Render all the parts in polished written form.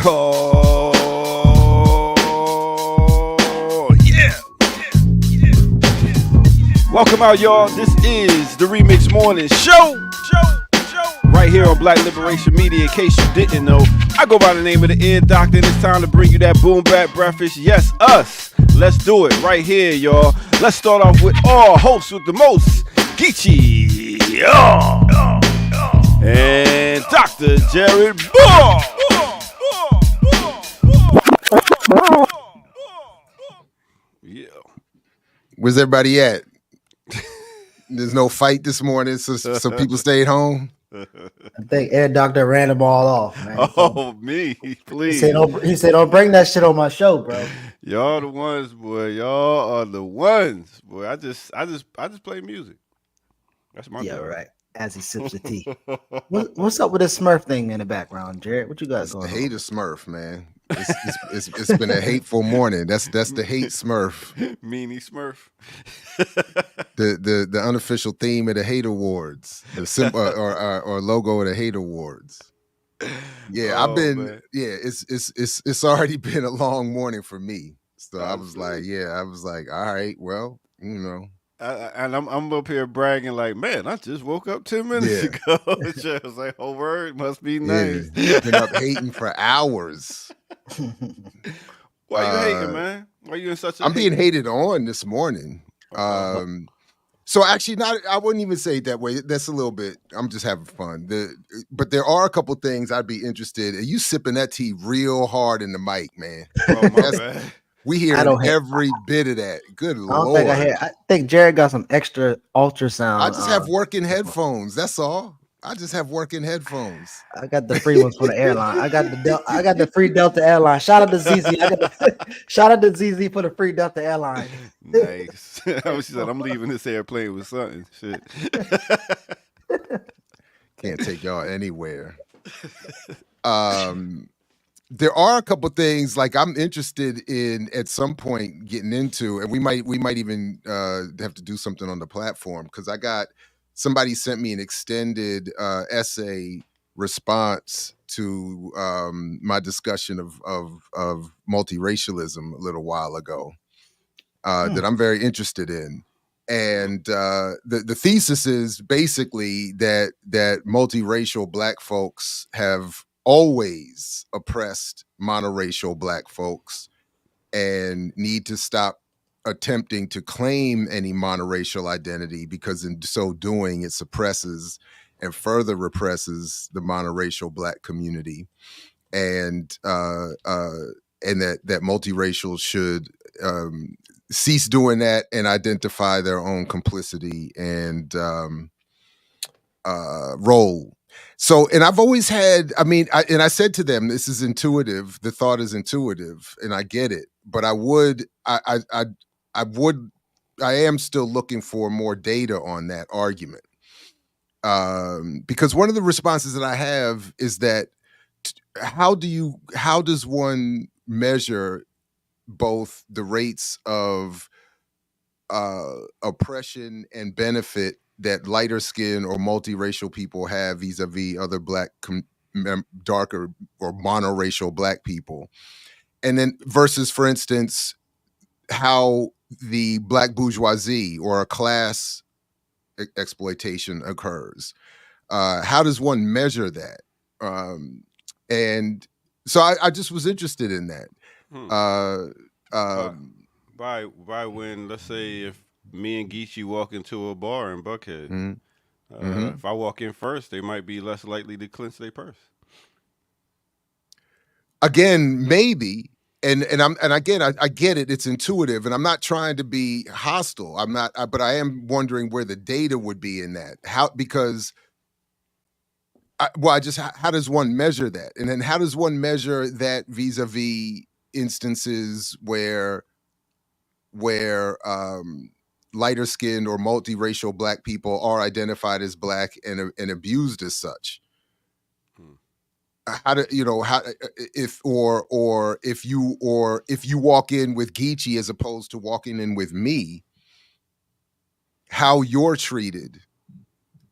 Oh, yeah. Welcome out, y'all. This is the Remix Morning Show. Right here on Black Liberation Media. In case you didn't know, I go by the name of the Ear Doctor, and it's time to bring you that boom bap breakfast. Yes, us. Let's do it right here, y'all. Let's start off with all hosts with the most, Geechee, and Dr. Jared Ball. Yeah. Where's everybody at? There's no fight this morning, so people stayed home. I think Air Doctor ran them all off, man. Oh, me, please. He said, don't bring that shit on my show, bro. Y'all the ones, boy. Y'all are the ones, boy. I just play music. That's my job. Right. As he sips the tea. What's up with this Smurf thing in the background, Jared? What you got going on? Hate a Smurf, man. It's been a hateful morning. That's the hate Smurf. Meanie Smurf. The unofficial theme of the Hate Awards, or logo of the Hate Awards. Yeah, it's already been a long morning for me. So I was like, all right, well, you know. And I'm up here bragging like, man, I just woke up 10 minutes ago. I was like, oh, word, must be nice. Been up hating for hours. Why you hating, man? Why you in such a I'm being hated on this morning. So actually, I wouldn't even say it that way. That's a little bit, I'm just having fun. But there are a couple things I'd be interested in. You sipping that tea real hard in the mic, man. Oh, my bad. We hear every bit of that. Good Lord. I think Jared got some extra ultrasound. I just have working headphones. That's all. I just have working headphones. I got the free ones for the airline. I got the free Delta Airline. Shout out to ZZ. Shout out to ZZ for the free Delta Airline. Nice. She said, I'm leaving this airplane with something. Shit. Can't take y'all anywhere. There are a couple things like I'm interested in at some point getting into, and we might even have to do something on the platform, because somebody sent me an extended essay response to my discussion of multiracialism a little while ago that I'm very interested in. And the thesis is basically that multiracial Black folks have always oppressed monoracial Black folks and need to stop attempting to claim any monoracial identity, because in so doing it suppresses and further represses the monoracial Black community, and that multiracials should cease doing that and identify their own complicity and role. So, and I've always had, I said to them, this is intuitive. The thought is intuitive, and I get it. But I am still looking for more data on that argument. Because one of the responses that I have is that how does one measure both the rates of oppression and benefit that lighter skin or multiracial people have vis-a-vis other Black, darker or monoracial Black people, and then versus, for instance, how the Black bourgeoisie or a class exploitation occurs? How does one measure that? And so I just was interested in that. By when, let's say, if me and Geechee walk into a bar in Buckhead, if I walk in first, they might be less likely to clench their purse. Again, maybe. And again, I get it. It's intuitive, and I'm not trying to be hostile. But I am wondering where the data would be in that. Because how does one measure that? And then how does one measure that vis-a-vis instances where lighter skinned or multiracial Black people are identified as Black and abused as such? How do if you walk in with Geechee as opposed to walking in with me, how you're treated?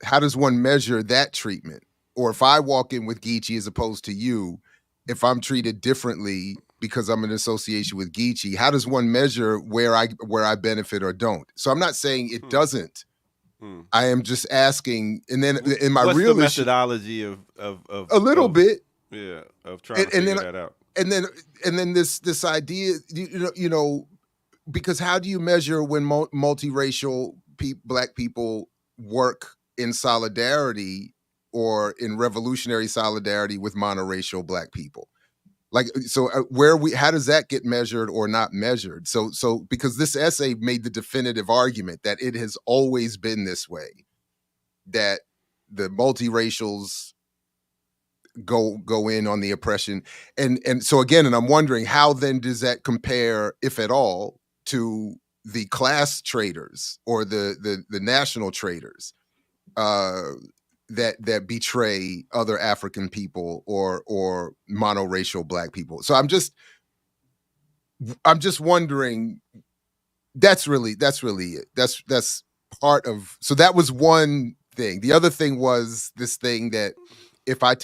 How does one measure that treatment? Or if I walk in with Geechee as opposed to you, if I'm treated differently because I'm in association with Geechee, how does one measure where I benefit or don't? So I'm not saying it doesn't. I am just asking, and then in my what's real the methodology of a little bit, of trying to figure that out, and then this idea, because how do you measure when multiracial Black people work in solidarity or in revolutionary solidarity with monoracial Black people? Like, so how does that get measured or not measured? So because this essay made the definitive argument that it has always been this way, that the multiracials go in on the oppression. And so again, and I'm wondering, how then does that compare, if at all, to the class traders or the national traders that betray other African people or monoracial Black people? So I'm just wondering. That's really it. That's part of. So that was one thing. The other thing was this thing that if I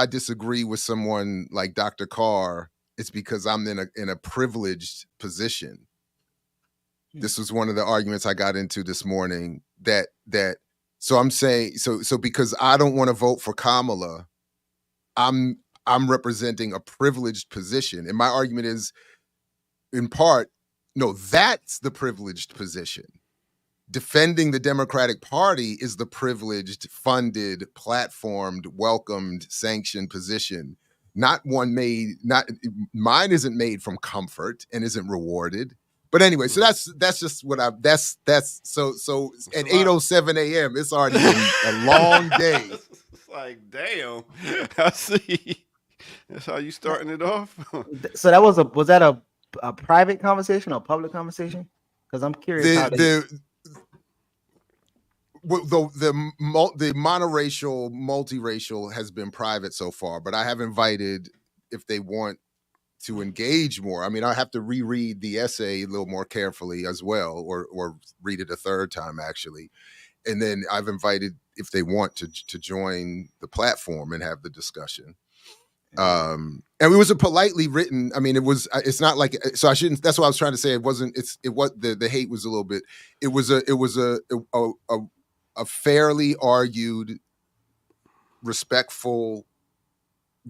disagree with someone like Dr. Carr, it's because I'm in a privileged position. This was one of the arguments I got into this morning. So I'm saying, so because I don't want to vote for Kamala, I'm representing a privileged position. And my argument is, in part, no, that's the privileged position. Defending the Democratic Party is the privileged, funded, platformed, welcomed, sanctioned position. Mine isn't made from comfort and isn't rewarded. But anyway, so that's just what that's so at 8:07 a.m. it's already been a long day. It's like, damn. I see. That's how you starting it off. So that was that a private conversation or a public conversation? Because I'm curious the monoracial, multiracial has been private so far, but I have invited, if they want to engage more. I mean, I have to reread the essay a little more carefully as well, or read it a third time actually. And then I've invited, if they want to join the platform and have the discussion. And it was a politely written. I mean, it's not like, so I shouldn't. That's what I was trying to say. It wasn't. The hate was a little bit. It was a fairly argued, respectful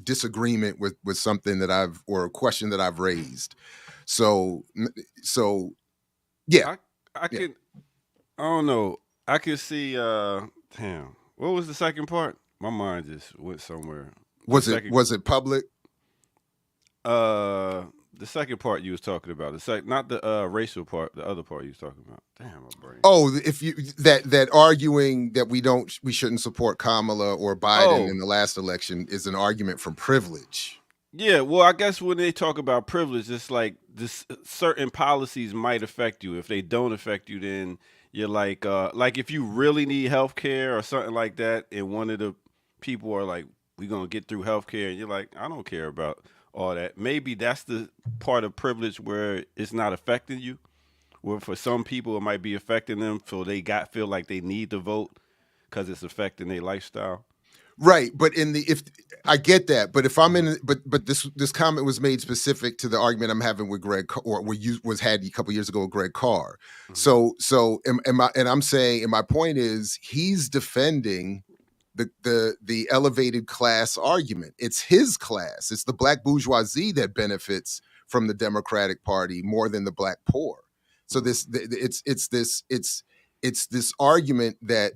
disagreement with something that or a question that I've raised. So yeah, I don't know. I could see. Damn, what was the second part? My mind just went somewhere. Was it public? The second part you was talking about, not the racial part, the other part you was talking about. Damn, my brain. Oh, if you that arguing that we shouldn't support Kamala or Biden in the last election is an argument from privilege. Yeah, well, I guess when they talk about privilege, it's like certain policies might affect you. If they don't affect you, then you're like if you really need health care or something like that, and one of the people are like, we're gonna get through healthcare, and you're like, I don't care about all that. Maybe that's the part of privilege where it's not affecting you. Where for some people it might be affecting them, so they feel like they need to vote because it's affecting their lifestyle. Right, but if I get that, but if I'm in, but this comment was made specific to the argument I'm having with Greg, or was had a couple years ago with Greg Carr. Mm-hmm. So I'm saying, and my point is, he's defending the elevated class argument. It's his class. It's the Black bourgeoisie that benefits from the Democratic Party more than the Black poor. So it's this argument that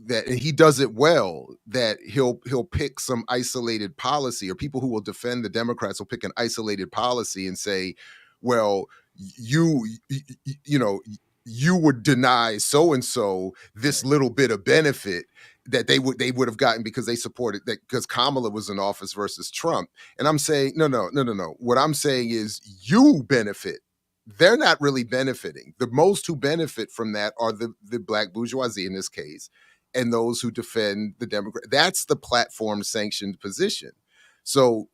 and he does it well, that he'll pick some isolated policy, or people who will defend the Democrats will pick an isolated policy and say, well, you know, you would deny so and so this little bit of benefit that they would have gotten because they supported that, because Kamala was in office versus Trump. And I'm saying, no. What I'm saying is you benefit. They're not really benefiting. The most who benefit from that are the black bourgeoisie in this case, and those who defend the Democrat. That's the platform sanctioned position. So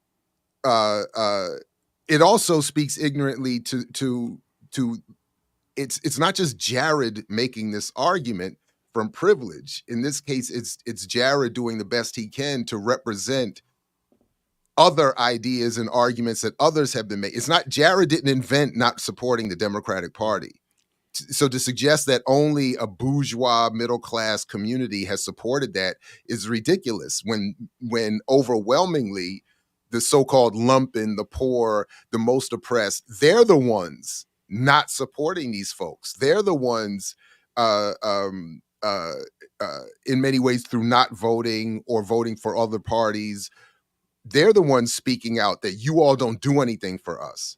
it also speaks ignorantly to it's not just Jared making this argument from privilege. In this case, it's Jared doing the best he can to represent other ideas and arguments that others have been made. It's not, Jared didn't invent not supporting the Democratic Party. So to suggest that only a bourgeois middle class community has supported that is ridiculous when overwhelmingly the so-called lumpen, the poor, the most oppressed, they're the ones not supporting these folks. They're the ones in many ways through not voting or voting for other parties. They're the ones speaking out that you all don't do anything for us.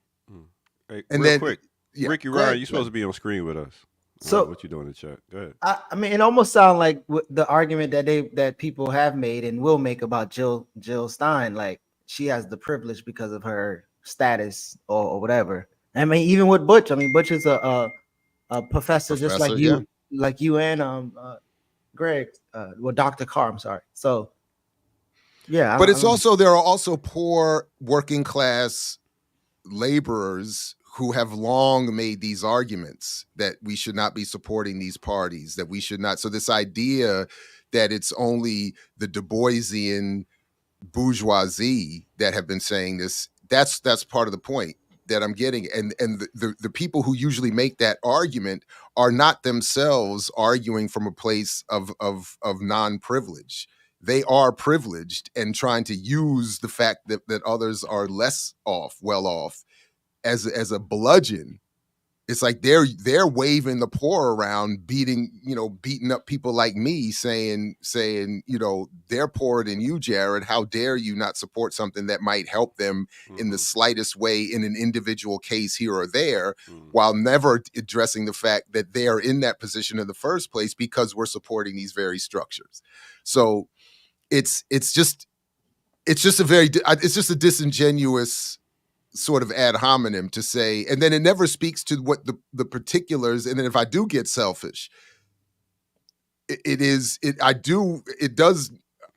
Hey, and real then quick, yeah, Ricky Ryan, you're supposed to be on screen with us. So what you doing in the chat? Go ahead. I mean, it almost sounds like the argument that people have made and will make about Jill Stein, like she has the privilege because of her status or whatever. I mean, even with Butch, I mean, Butch is a professor just like you, yeah. Like you and Greg, well, Dr. Carr, I'm sorry. So yeah, but it's also, there are also poor working class laborers who have long made these arguments that we should not be supporting these parties, that we should not. So this idea that it's only the Du Boisian bourgeoisie that have been saying this, that's part of the point that I'm getting. And the people who usually make that argument are not themselves arguing from a place of non-privilege. They are privileged and trying to use the fact that others are less well off as a bludgeon. It's like they're waving the poor around, beating up people like me, saying, they're poorer than you, Jared. How dare you not support something that might help them in the slightest way in an individual case here or there, while never addressing the fact that they are in that position in the first place because we're supporting these very structures. So it's just a disingenuous sort of ad hominem to say, and then it never speaks to what the particulars. And then if I do get selfish, it does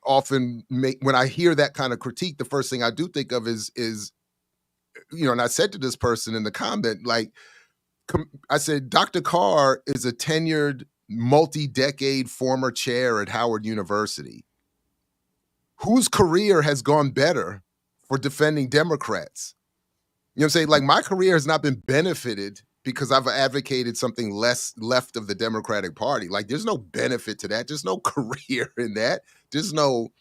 often make, when I hear that kind of critique, the first thing I do think of is, and I said to this person in the comment, like, I said, Dr. Carr is a tenured, multi-decade former chair at Howard University, whose career has gone better for defending Democrats. You know what I'm saying? Like, my career has not been benefited because I've advocated something less left of the Democratic Party. Like, there's no benefit to that. There's no career in that. There's no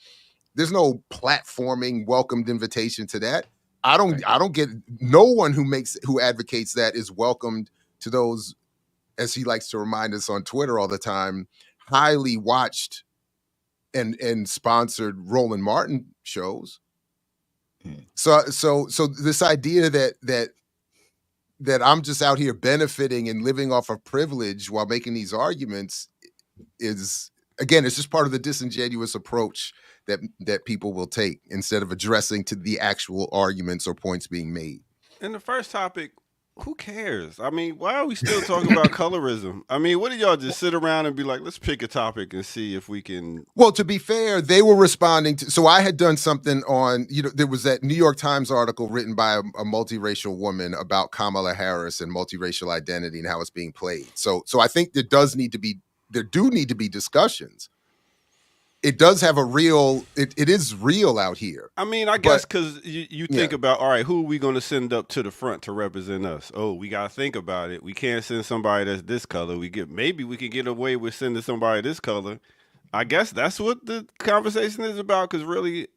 platforming welcomed invitation to that. I don't get, no one who advocates that is welcomed to those, as he likes to remind us on Twitter all the time, highly watched and sponsored Roland Martin shows. So this idea that I'm just out here benefiting and living off of privilege while making these arguments is, again, it's just part of the disingenuous approach that people will take instead of addressing to the actual arguments or points being made. In the first topic, who cares? I mean, why are we still talking about colorism? I mean, what do y'all just sit around and be like, let's pick a topic and see if we can... Well, to be fair, they were responding to... So I had done something on, there was that New York Times article written by a multiracial woman about Kamala Harris and multiracial identity and how it's being played. So I think there do need to be discussions. It does have a real, it is real out here. I mean, I guess because you think about, all right, who are we going to send up to the front to represent us? Oh, we got to think about it. We can't send somebody that's this color. Maybe we can get away with sending somebody this color. I guess that's what the conversation is about. Because really,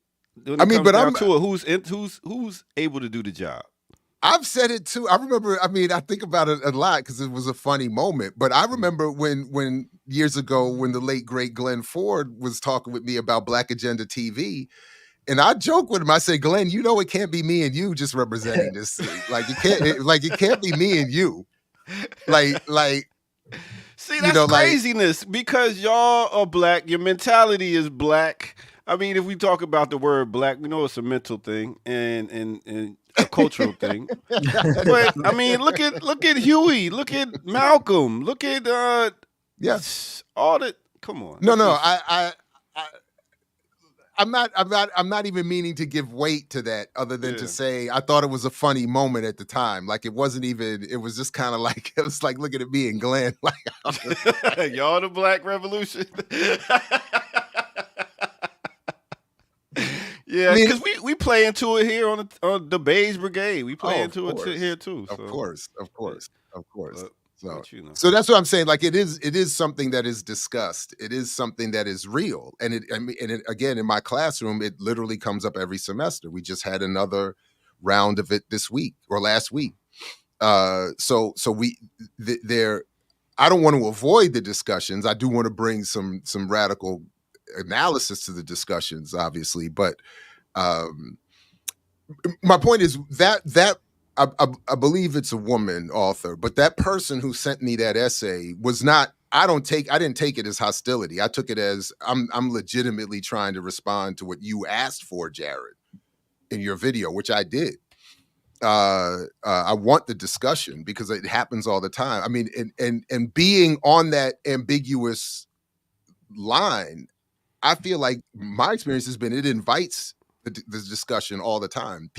when it comes down to it, who's able to do the job? I've said it too. I remember, I think about it a lot because it was a funny moment. But I remember when years ago, when the late, great Glenn Ford was talking with me about Black Agenda TV, and I joke with him. I say, Glenn, it can't be me and you just representing this. Like, it can't be me and you. Like See, that's craziness because y'all are black. Your mentality is black. I mean, if we talk about the word black, we know it's a mental thing and a cultural thing. But I mean, look at Huey, look at Malcolm, look at all the. Come on. No, I'm not even meaning to give weight to that other than to say I thought it was a funny moment at the time. Like it wasn't even, it was just kind of like, it was like looking at me and Glenn. Like, y'all the Black Revolution. Yeah, because we play into it here on the Beige Brigade. We play into it here too. So. Of course. So that's what I'm saying. Like it is something that is discussed. It is something that is real. And it again in my classroom, it literally comes up every semester. We just had another round of it this week or last week. So I don't want to avoid the discussions. I do want to bring some radical analysis to the discussions, obviously. But my point is that I believe it's a woman author, but that person who sent me that essay was not. I didn't take it as hostility. I took it as I'm legitimately trying to respond to what you asked for, Jared, in your video, which I did. I want the discussion because it happens all the time. I mean, and being on that ambiguous line, I feel like my experience has been it invites the discussion all the time.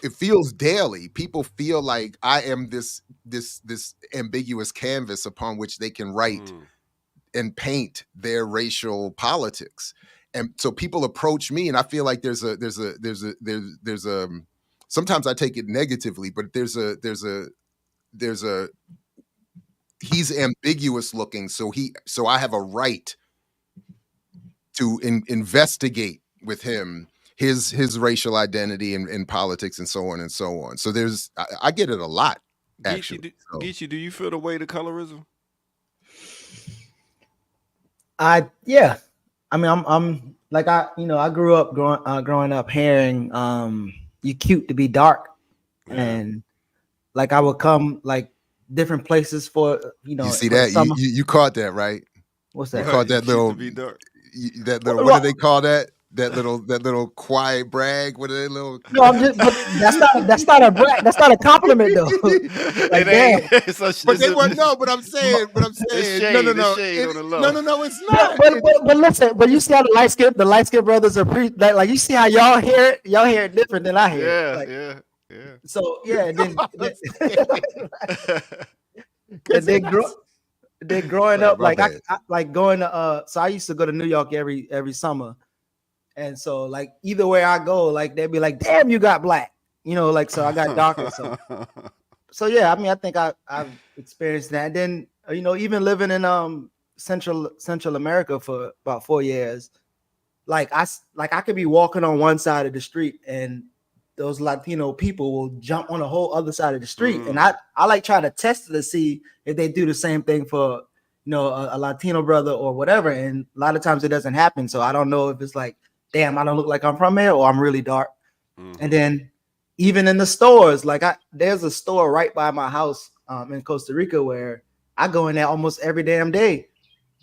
It feels daily. People feel like I am this ambiguous canvas upon which they can write and paint their racial politics. And so people approach me, and I feel like there's a sometimes I take it negatively, but there's a he's ambiguous looking, so I have a right to investigate with him his racial identity and politics and so on and so on. So I get it a lot, actually. Geechee, do you feel the weight of colorism? Yeah. I mean, I'm like I grew up growing up hearing you cute to be dark, and like I would come like different places for You see that you caught that, right? What's that? You caught that little what do they call that? That little quiet brag with a little. No, I'm just. But that's not a brag. That's not a compliment, though. Like, But I'm saying. No. It's not. But listen. But you see how the light skinned brothers are like you see how y'all hear it. Y'all hear it different than I hear. Yeah. So yeah, they're growing up like I like going to. So I used to go to New York every summer. And so, like, either way I go, like, they'd be like, damn, you got black. Like, so I got darker. So yeah, I mean, I think I've experienced that. And then, even living in Central America for about 4 years, like I could be walking on one side of the street and those Latino people will jump on the whole other side of the street. And I like try to test it to see if they do the same thing for, a Latino brother or whatever. And a lot of times it doesn't happen. So I don't know if it's like, damn, I don't look like I'm from here or I'm really dark. And then even in the stores, like there's a store right by my house in Costa Rica where I go in there almost every damn day.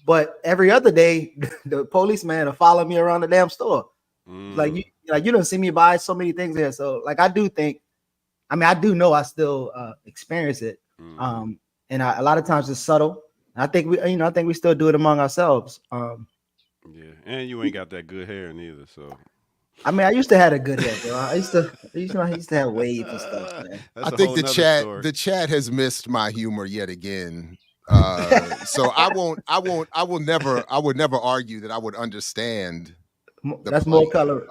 But every other day, the policeman will follow me around the damn store. Like you don't see me buy so many things there. So like I do know I still experience it. And a lot of times it's subtle. I think we still do it among ourselves. Yeah, and you ain't got that good hair neither. So, I mean, I used to have a good hair, bro. I used to have waves and stuff, man. I think the chat has missed my humor yet again. So I would never argue that I would understand. That's more color.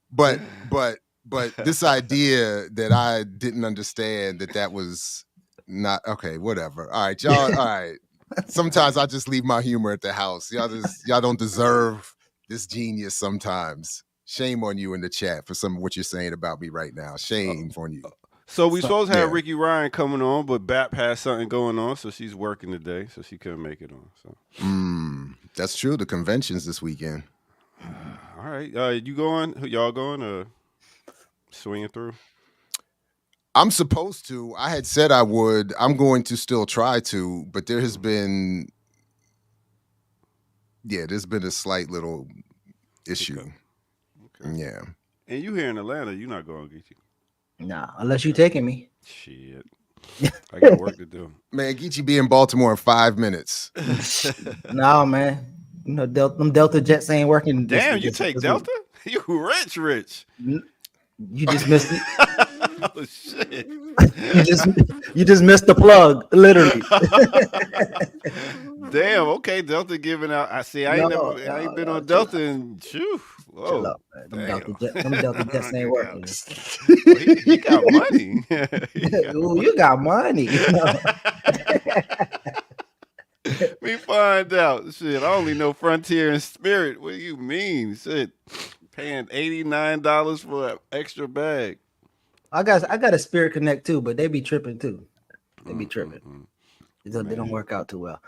But this idea that I didn't understand that was not okay. Whatever. All right, y'all. All right. Sometimes I just leave my humor at the house. Y'all don't deserve this genius sometimes. Shame on you in the chat for some of what you're saying about me right now. Shame on you. So we supposed to have Ricky Ryan coming on, but BAP has something going on, so she's working today, so she couldn't make it on. So that's true. The convention's this weekend. All right. You going? Y'all going or swinging through? I'm supposed to. I had said I would. I'm going to still try to, but there has been, there's been a slight little issue. Okay. Yeah. And you here in Atlanta, you not going, Geechee? Nah, unless you taking me. Shit. I got work to do. Man, Geechee be in Baltimore in 5 minutes. No, man. You know, them Delta jets ain't working. Damn, you take Delta? You rich. You just missed it. Oh shit! you just missed the plug, literally. Damn. Okay, Delta giving out. I see. I ain't been on Delta and shoo. Whoa. Chill out, man. Them Delta jets ain't working. He got money. Ooh, you got money. We find out. Shit, I only know Frontier and Spirit. What do you mean? Shit, paying $89 for an extra bag. I got a Spirit Connect too, but they be tripping too. They be tripping. They don't work out too well.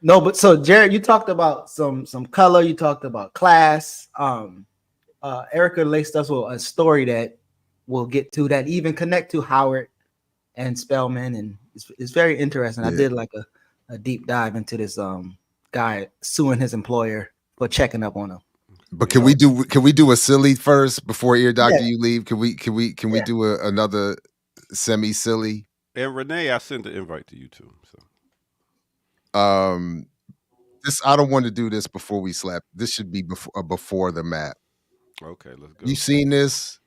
No, but so Jared, you talked about some color. You talked about class. Erica laced us with a story that we'll get to that even connect to Howard and Spellman, and it's very interesting. Yeah. I did like a deep dive into this guy suing his employer for checking up on him. But can we do a silly first before Ear Doctor you leave? Can we do another semi silly? And Renee, I sent the invite to you too. So I don't want to do this before we slap. This should be before the map. Okay, let's go. You seen this?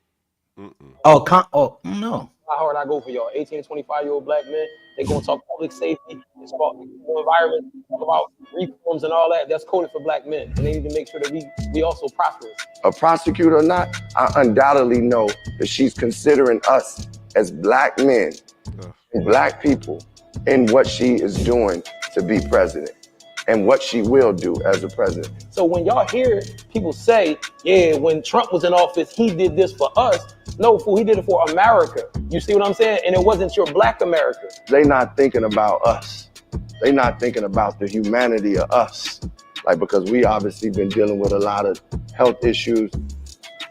Oh no. How hard I go for y'all? 18 to 25-year-old black men. They gonna talk public safety, it's about environment, talk about reforms and all that. That's coded for black men, and they need to make sure that we also prosperous. A prosecutor or not, I undoubtedly know that she's considering us as black men, black people, in what she is doing to be president and what she will do as a president. So when y'all hear people say, yeah, when Trump was in office, he did this for us. No, fool, he did it for America. You see what I'm saying? And it wasn't your black America. They not thinking about us. They not thinking about the humanity of us. Like, because we obviously been dealing with a lot of health issues.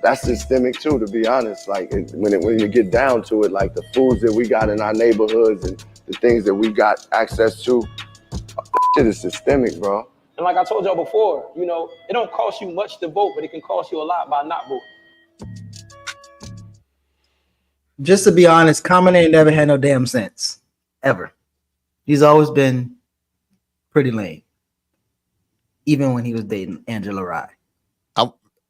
That's systemic too, to be honest. Like when you get down to it, like the foods that we got in our neighborhoods and the things that we got access to, shit is systemic, bro. And like I told y'all before, you know, it don't cost you much to vote, but it can cost you a lot by not voting. Just to be honest, Common ain't never had no damn sense, ever. He's always been pretty lame, even when he was dating Angela Rye.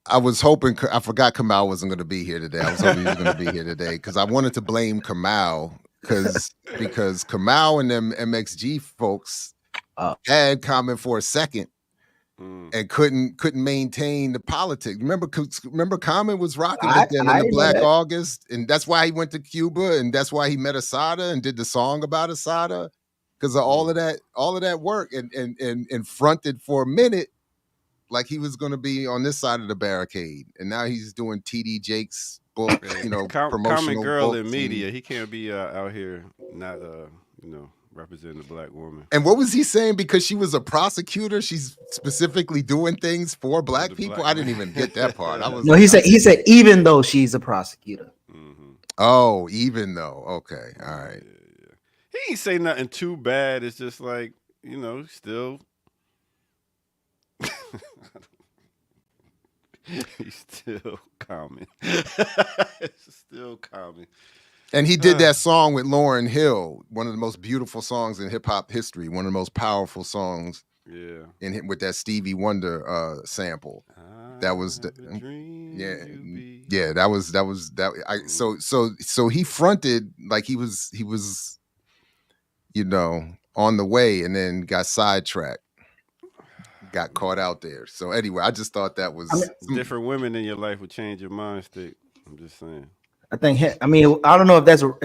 I was hoping, I forgot Kamau wasn't going to be here today. I was hoping he was going to be here today because I wanted to blame Kamau because Kamau and them MXG folks had Common for a second and couldn't maintain the politics. Remember Common was rocking with them in the Black August, and that's why he went to Cuba, and that's why he met Asada and did the song about Asada because of all of that work and fronted for a minute like he was going to be on this side of the barricade, and now he's doing TD Jake's book, promotional Common girl in books media. He can't be out here not representing the black woman. And what was he saying? Because she was a prosecutor, she's specifically doing things for black people. I didn't even get that part. He said even though she's a prosecutor. Mm-hmm. Oh, even though. Okay, all right. Yeah. He ain't say nothing too bad. It's just like still. He's still common. It's still common. And he did that song with Lauryn Hill, one of the most beautiful songs in hip hop history, one of the most powerful songs. Yeah. With that Stevie Wonder sample. That was that was so he fronted like he was on the way and then got sidetracked. Got caught out there. So anyway, I just thought that was different women in your life would change your mind state. I'm just saying. I don't know if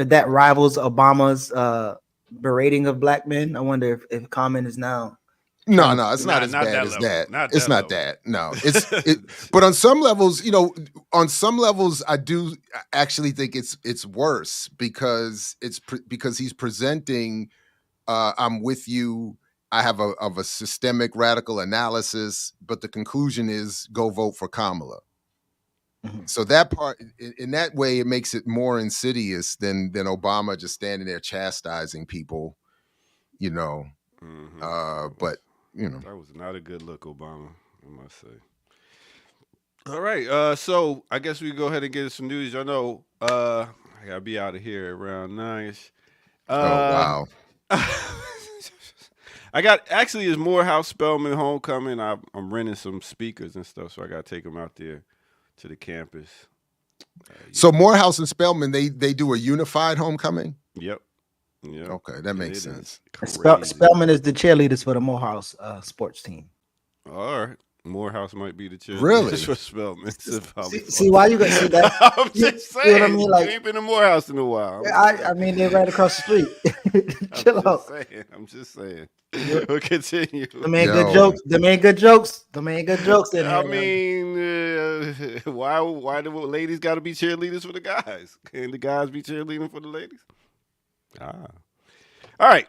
that rivals Obama's berating of black men. I wonder if Common is now. No, it's not as bad as that. It's not that. No, but on some levels, I do actually think it's worse because he's presenting. I'm with you. I have a systemic radical analysis, but the conclusion is go vote for Kamala. So that part, in that way, it makes it more insidious than Obama just standing there chastising people, you know. But you know, that was not a good look, Obama, I must say. All right, so I guess we go ahead and get some news. Y'all know, I gotta be out of here around 9ish. oh wow. I got actually is Morehouse Spelman homecoming. I'm renting some speakers and stuff, so I got to take them out there to the campus. So Morehouse and Spelman, they do a unified homecoming. Yep. Okay, that makes sense. Spelman is the cheerleaders for the Morehouse sports team. All right. Morehouse might be the cheerleaders Really? for Spelman. See why you got see that? I'm just saying. You know what I mean? Like, you ain't been to Morehouse in a while. I mean, they're right across the street. Chill out. I'm just saying. We'll continue. The main good jokes. The main good jokes. The main good jokes. I mean, why do ladies got to be cheerleaders for the guys? Can the guys be cheerleading for the ladies? All right.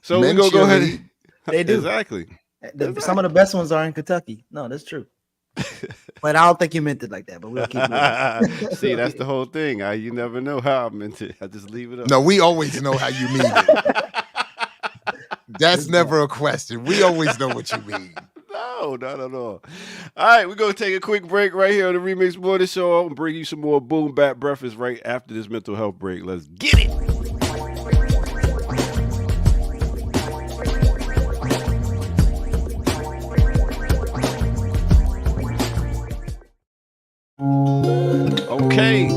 So we're going to go ahead. They do. Exactly. Some of the best ones are in Kentucky. No, that's true. But I don't think you meant it like that. But we'll keep moving. See, that's the whole thing. You never know how I meant it. I just leave it up. No, we always know how you mean it. That's never a question. We always know what you mean. No, not at all. All right, we're going to take a quick break right here on the Remix Morning Show. I'm going to bring you some more Boom Bap Breakfast right after this mental health break. Let's get it. Okay,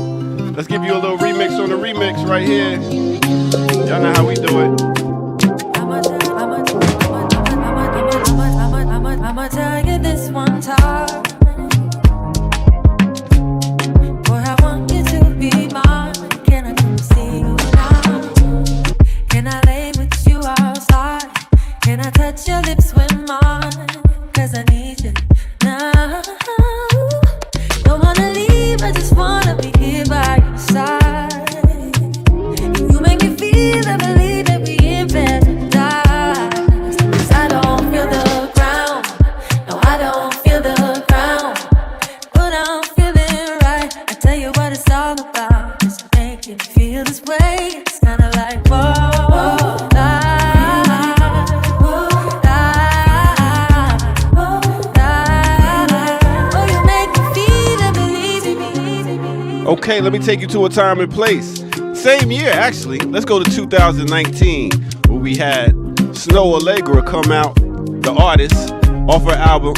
let's give you a little remix on the remix right here. Y'all know how we do it. I'ma tell you this one time. Boy, I want you to be mine. Can I come see you now? Can I lay with you outside? Can I touch your lips with mine? 'Cause I need you now. Don't wanna leave, I just wanna be here by your side. You make me feel, I believe that we in paradise. 'Cause I don't feel the ground. No, I don't feel the ground. But I'm feeling right. I tell you what it's all about. Just making me feel this way. It's kinda like whoa, Okay, let me take you to a time and place. Same year, actually. Let's go to 2019, where we had Snow Allegra come out, the artist, off her album,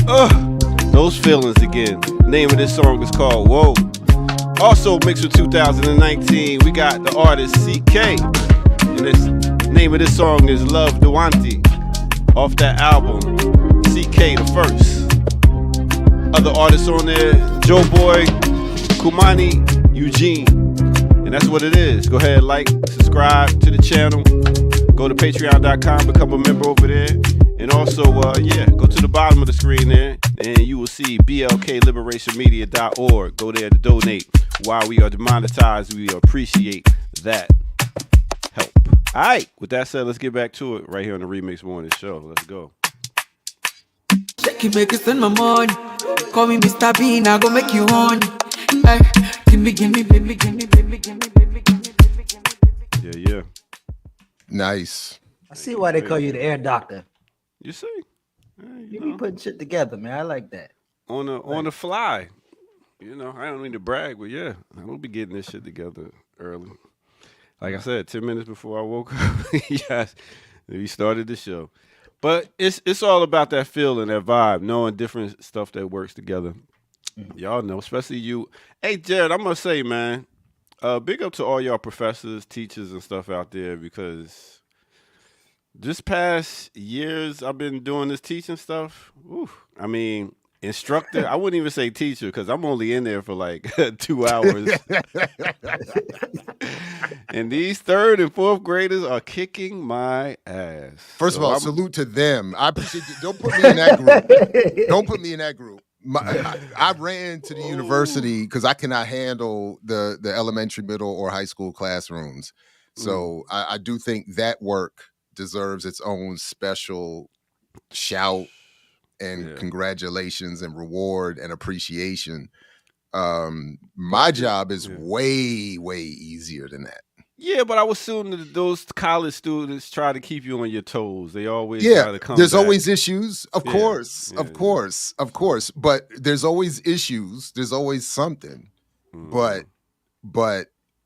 Those Feelings Again. Name of this song is called Whoa. Also mixed with 2019, we got the artist CK, and the name of this song is Love Duanti, off that album, CK the First. Other artists on there, Joe Boy, Kumani, Eugene, and that's what it is. Go ahead, like, subscribe to the channel, go to patreon.com, become a member over there, and also, go to the bottom of the screen there, and you will see blkliberationmedia.org. Go there to donate. While we are demonetized, we appreciate that help. All right, with that said, let's get back to it right here on the Remix Morning Show. Let's go. Shake it, make it spend my money. Call me Mr. Bean, I go make you honey. Hey, gimme, baby, gimme. Yeah. Nice. I see why they call you the air doctor. You see? You be putting shit together, man. I like that. On the fly. You know, I don't mean to brag, but yeah, I'm gonna be getting this shit together early. Like I said, 10 minutes before I woke up, yes, we started the show. But it's all about that feeling, that vibe, knowing different stuff that works together. Y'all know, especially you. Hey, Jared, I'm gonna say, man, big up to all y'all professors, teachers, and stuff out there, because this past years I've been doing this teaching stuff. I mean, instructor, I wouldn't even say teacher, because I'm only in there for like 2 hours. And these third and fourth graders are kicking my ass. First of all, salute to them. I appreciate you. Don't put me in that group. Don't put me in that group. I ran to the university because I cannot handle the elementary, middle, or high school classrooms. So I do think that work deserves its own special shout and congratulations and reward and appreciation. My job is Yeah. way easier than that. Yeah, but I was assuming that those college students try to keep you on your toes. They always Yeah, try to come there's back. always issues, of Yeah, course, yeah, of yeah. course, of course. But there's always issues. There's always something. But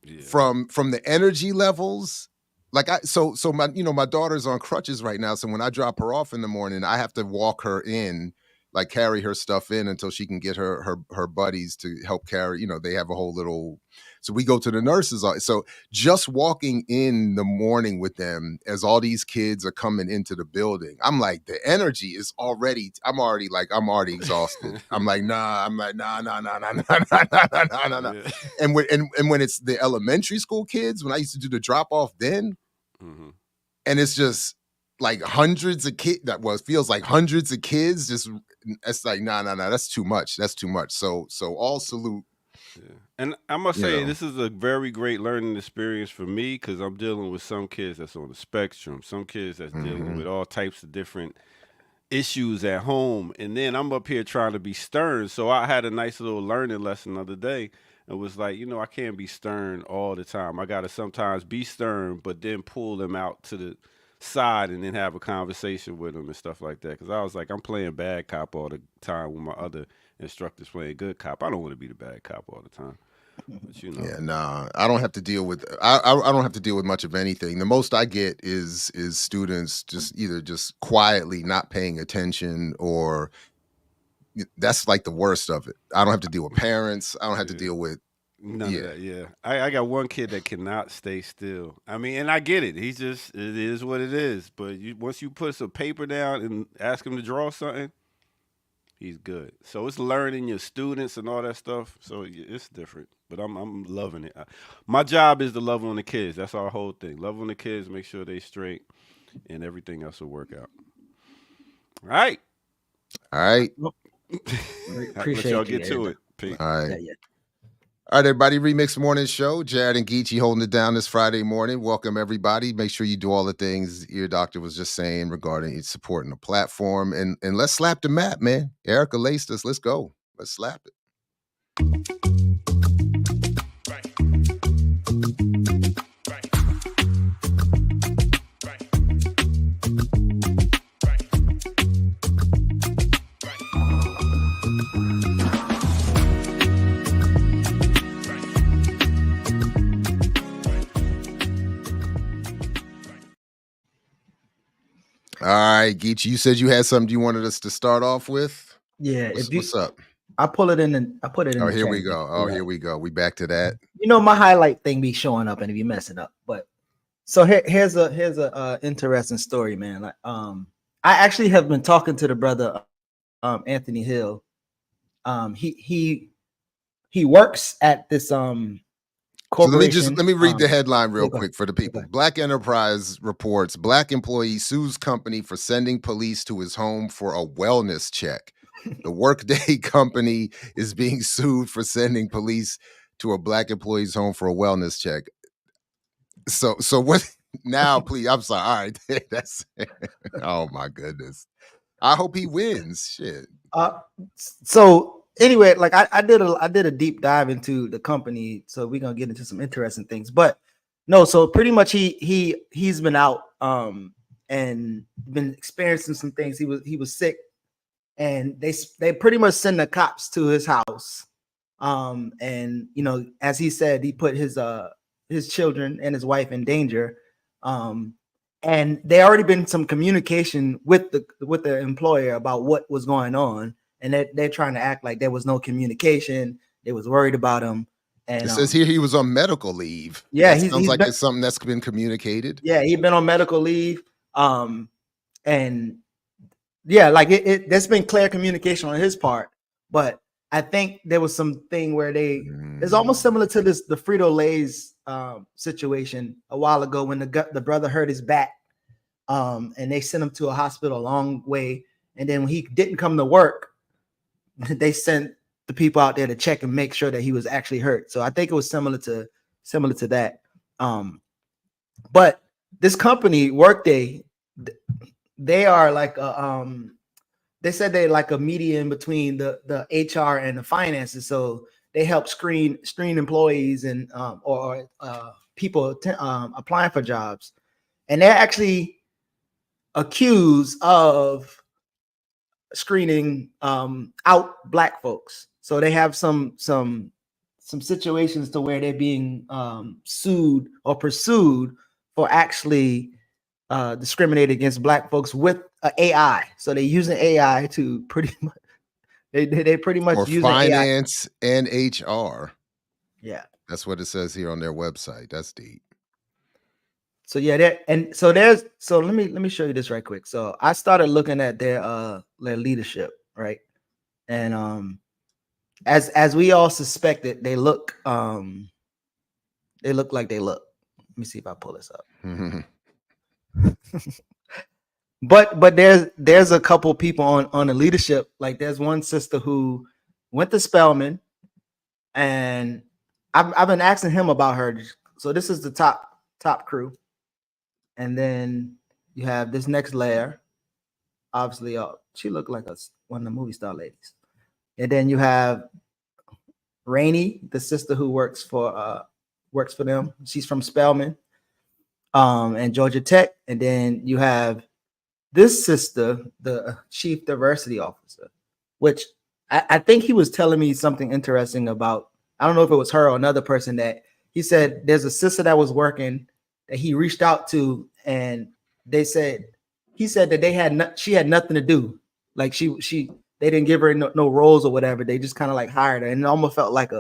Yeah. from the energy levels, like so my my daughter's on crutches right now. So when I drop her off in the morning, I have to walk her in, like carry her stuff in until she can get her buddies to help carry. They have a whole little. So we go to the nurse's office. So just walking in the morning with them as all these kids are coming into the building, I'm like, the energy is already. I'm already exhausted. I'm like, nah. Yeah. And when it's the elementary school kids, when I used to do the drop off then, and it's just like hundreds of kids. It feels like hundreds of kids. Just it's like nah. That's too much. That's too much. So all salute. Yeah. And I must say, this is a very great learning experience for me because I'm dealing with some kids that's on the spectrum, some kids that's dealing with all types of different issues at home. And then I'm up here trying to be stern. So I had a nice little learning lesson the other day. It was like, I can't be stern all the time. I got to sometimes be stern, but then pull them out to the side and then have a conversation with them and stuff like that. Because I was like, I'm playing bad cop all the time when my other instructors playing good cop. I don't want to be the bad cop all the time. But Yeah, nah. I don't have to deal with. I don't have to deal with much of anything. The most I get is students just quietly not paying attention, or that's like the worst of it. I don't have to deal with parents. I don't have to deal with none of that. Yeah, I got one kid that cannot stay still. I mean, and I get it. It is what it is. But once you put some paper down and ask him to draw something, he's good. So it's learning your students and all that stuff. So it's different. But I'm loving it. My job is to love on the kids. That's our whole thing. Love on the kids, make sure they straight, and everything else will work out. All right. Appreciate y'all you, get to it. Peace. All right. Yeah. All right, everybody. Remix Morning Show. Jared and Geechee holding it down this Friday morning. Welcome, everybody. Make sure you do all the things Ear Doctor was just saying regarding supporting the platform. And let's slap the map, man. Erica laced us. Let's go. Let's slap it. All right, Geechee, you said you had something you wanted us to start off with. Yeah. What's up? I put it in. Oh, here we go. Oh, here we go. We back to that. My highlight thing be showing up and it be messing up. But so here's a interesting story, man. Like I actually have been talking to the brother Anthony Hill. He works at this corporation. So let me read the headline real quick for the people. Black Enterprise reports Black employee sues company for sending police to his home for a wellness check. The Workday company is being sued for sending police to a Black employee's home for a wellness check. So what now? Please, I'm sorry. All right, that's oh my goodness. I hope he wins. Shit. So anyway, like I did a deep dive into the company, so we're gonna get into some interesting things. But no, so pretty much he's been out and been experiencing some things. He was sick, and they pretty much send the cops to his house. And as he said, he put his children and his wife in danger. And there already been some communication with the employer about what was going on. And they're trying to act like there was no communication. They was worried about him. And it says here he was on medical leave. Yeah, that sounds like it's something that's been communicated. Yeah, he'd been on medical leave. And yeah, like there's been clear communication on his part. But I think there was something where it's almost similar to the Frito-Lay's situation a while ago when the brother hurt his back, and they sent him to a hospital a long way. And then when he didn't come to work, they sent the people out there to check and make sure that he was actually hurt. So I think it was similar to that. But this company, Workday, they are like they said they're like a median between the HR and the finances. So they help screen employees and or people applying for jobs, and they're actually accused of screening out Black folks. So they have some situations to where they're being sued or pursued for actually discriminating against Black folks with AI. So they're using AI to pretty much they pretty much Or use finance and HR. Yeah, That's what it says here on their website. That's deep. so yeah, so let me show you this right quick. So I started looking at their leadership, right? And as we all suspected, they look like they look. Let me see if I pull this up. But there's a couple people on the leadership. Like there's one sister who went to Spelman, and I've been asking him about her. So this is the top crew, and then you have this next layer. Obviously, she looked like one of the movie star ladies, and then you have Rainey, the sister who works for them. She's from Spelman, and Georgia Tech, and then you have this sister, the chief diversity officer, which I think he was telling me something interesting about. I don't know if it was her or another person that he said there's a sister that was working that he reached out to, and he said that she had nothing to do. Like they didn't give her no roles or whatever. They just kind of like hired her, and it almost felt like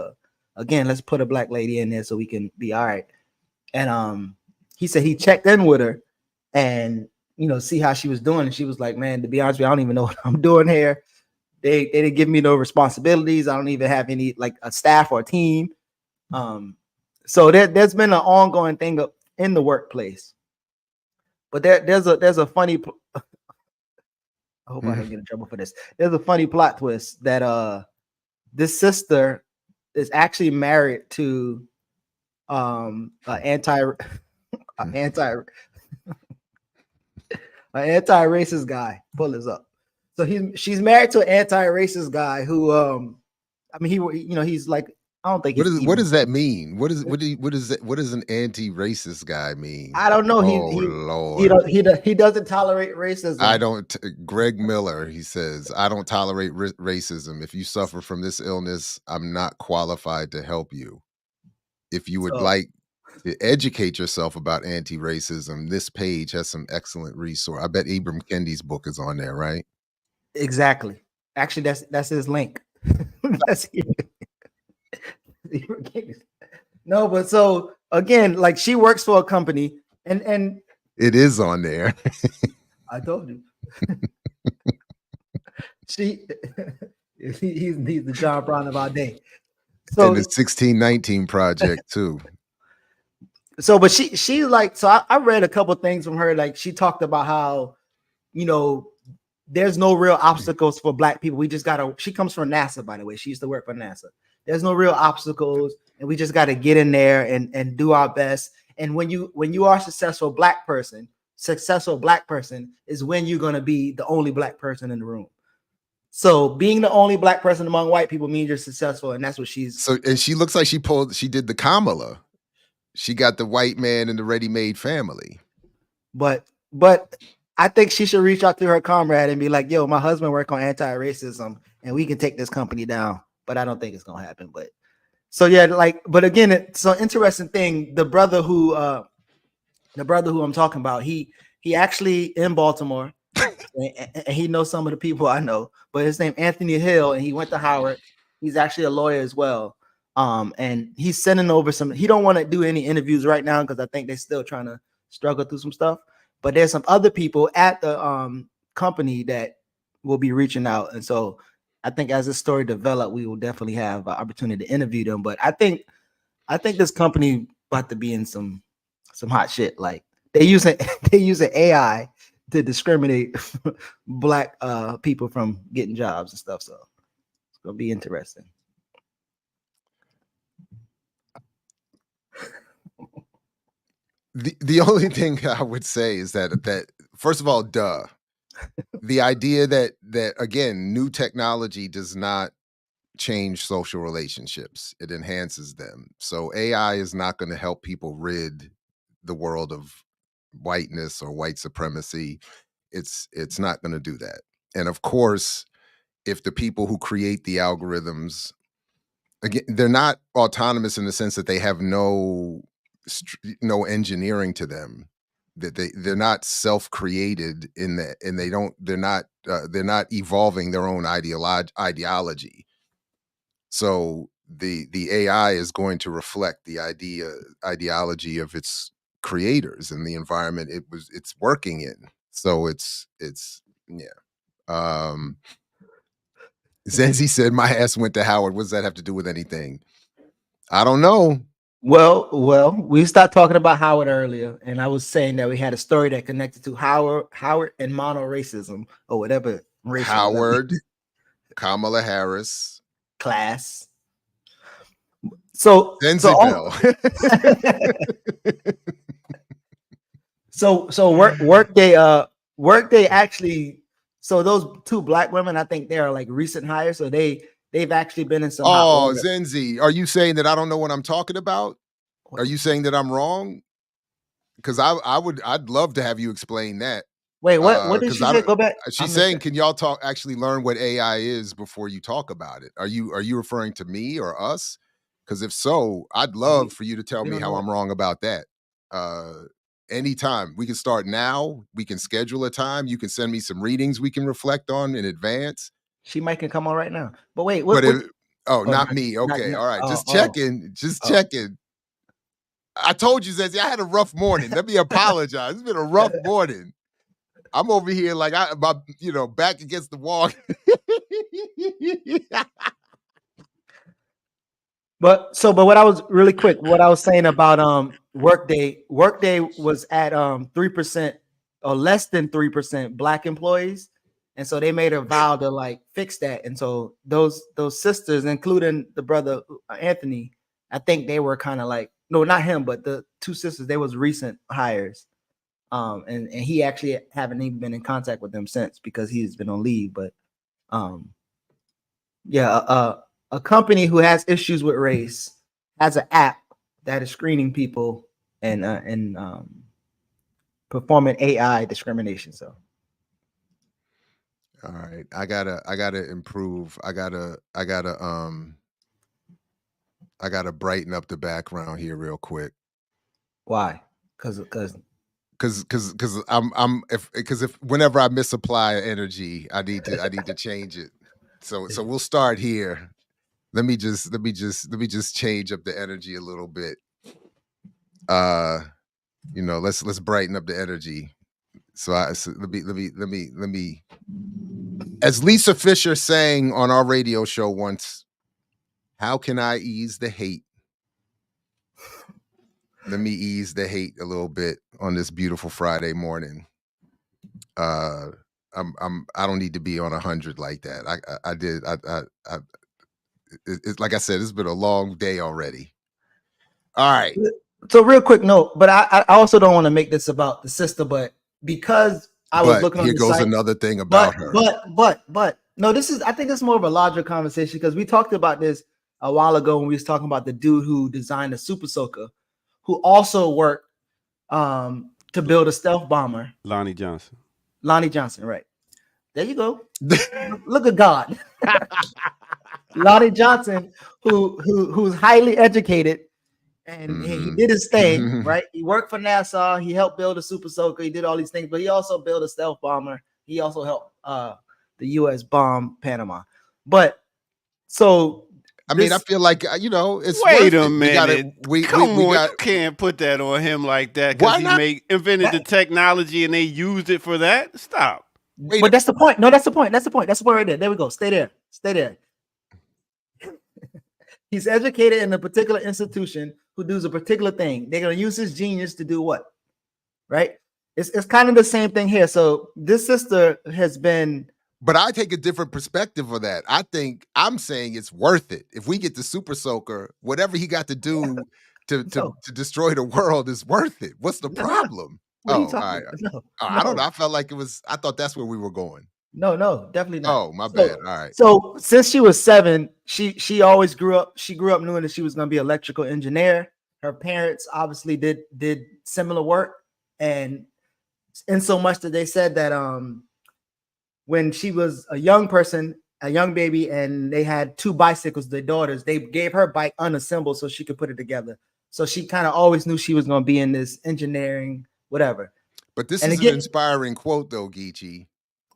let's put a Black lady in there so we can be all right. And he said he checked in with her and see how she was doing, and she was like, man, to be honest with you, I don't even know what I'm doing here. They didn't give me no responsibilities. I don't even have any like a staff or a team. So there's been an ongoing thing in the workplace. But there's a funny I hope I don't get in trouble for this. There's a funny plot twist that this sister is actually married to an anti-racist guy. Pull this up. So she's married to an anti-racist guy who he's like, I don't think what does that mean? What does an anti-racist guy mean? I don't know. Lord. He doesn't tolerate racism. Greg Miller, he says, I don't tolerate racism. If you suffer from this illness, I'm not qualified to help you. If you would like to educate yourself about anti-racism, this page has some excellent resource. I bet Ibram Kendi's book is on there, right? Exactly. Actually, that's his link. No, but so again, like she works for a company, and it is on there. I told you. he's the John Brown of our day. So and the 1619 Project too. So, but she like, so I read a couple things from her. Like she talked about how, there's no real obstacles for Black people. We just she comes from NASA, by the way. She used to work for NASA. There's no real obstacles, and we just got to get in there and do our best. And when you are a successful Black person is when you're going to be the only Black person in the room. So being the only Black person among white people means you're successful. And that's what and she looks like she did the Kamala. She got the white man in the ready-made family. But I think she should reach out to her comrade and be like, yo, my husband work on anti-racism and we can take this company down. But I don't think it's going to happen. But so, yeah, like, but again, it's an interesting thing. The brother who I'm talking about, he actually in Baltimore and he knows some of the people I know, but his name Anthony Hill, and he went to Howard. He's actually a lawyer as well. And he's sending over he don't want to do any interviews right now because I think they're still trying to struggle through some stuff. But there's some other people at the company that will be reaching out. And so I think as this story develops, we will definitely have an opportunity to interview them. But I think this company about to be in some hot shit. Like they using AI to discriminate Black people from getting jobs and stuff. So it's gonna be interesting. The only thing I would say is that first of all, the idea that again, new technology does not change social relationships. It enhances them. So AI is not going to help people rid the world of whiteness or white supremacy. It's not going to do that. And of course, if the people who create the algorithms, again, they're not autonomous in the sense that they have no engineering to them, that they're not self-created in that, and they're not evolving their own ideology. So the AI is going to reflect the ideology of its creators and the environment it's working in. So it's yeah. Zenzi said, "My ass went to Howard." What does that have to do with anything? I don't know. Well, we started talking about Howard earlier, and I was saying that we had a story that connected to Howard and mono racism or whatever. Howard, Kamala Harris, class. So Workday actually. So those two black women, I think they are like recent hires. So they've actually been in some. Oh, Zenzi, are you saying that I don't know what I'm talking about? Are you saying that I'm wrong? Because I'd love to have you explain that. Wait, what did she say? Go back. She's saying, can y'all actually learn what AI is before you talk about it? Are you referring to me or us? Because if so, I'd love for you to tell me how I'm wrong about that. Anytime. We can start now. We can schedule a time. You can send me some readings we can reflect on in advance. She might can come on right now. But wait, not me. Okay, all right. Just checking. Checking. I told you, Zenzi, I had a rough morning. Let me apologize. It's been a rough morning. I'm over here like back against the wall. But what I was really quick, what I was saying about Workday was at 3% or less than 3% black employees, and so they made a vow to like fix that. And so those sisters, including the brother Anthony, I think they were kind of like, no, not him, but the two sisters, they was recent hires. And he actually haven't even been in contact with them since because he's been on leave. But a company who has issues with race has an app that is screening people and performing AI discrimination. So, all right, I gotta improve. I gotta brighten up the background here real quick. Why? Because if whenever I misapply energy, I need to change it. So we'll start here. Let me just change up the energy a little bit. Let's brighten up the energy. Let me. As Lisa Fisher sang on our radio show once, how can I ease the hate? Let me ease the hate a little bit on this beautiful Friday morning. I don't need to be on 100 like that. It's like I said, it's been a long day already. All right. So real quick note, but I also don't want to make this about the sister, but because I was looking on the site. Here goes another thing about her. But no, I think it's more of a larger conversation because we talked about this a while ago when we was talking about the dude who designed the Super Soaker, who also worked to build a stealth bomber. Lonnie Johnson, right. There you go. Look at God. Lonnie Johnson, who's highly educated, and he did his thing, right? He worked for NASA. He helped build a Super Soaker. He did all these things, but he also built a stealth bomber. He also helped the U.S. bomb Panama. But so, I feel like it's. Wait a minute. You can't put that on him like that because he invented the technology and they used it for that. Stop. But that's the point. No, that's the point. That's the point right there. There we go. Stay there. He's educated in a particular institution who does a particular thing. They're going to use his genius to do what? Right? It's kind of the same thing here. So this sister has been. But I take a different perspective of that. I'm saying it's worth it. If we get the Super Soaker, whatever he got to do to destroy the world is worth it. What's the problem? What are you talking about? I don't know. I felt like I thought that's where we were going. No, definitely not. Oh, my bad. All right. So since she was 7, she always grew up. She grew up knowing that she was going to be an electrical engineer. Her parents obviously did similar work, and in so much that they said that when she was a young person, a young baby, and they had 2 bicycles, their daughters, they gave her bike unassembled so she could put it together. So she kind of always knew she was going to be in this engineering, whatever. But this And is again- an inspiring quote, though, Geechee.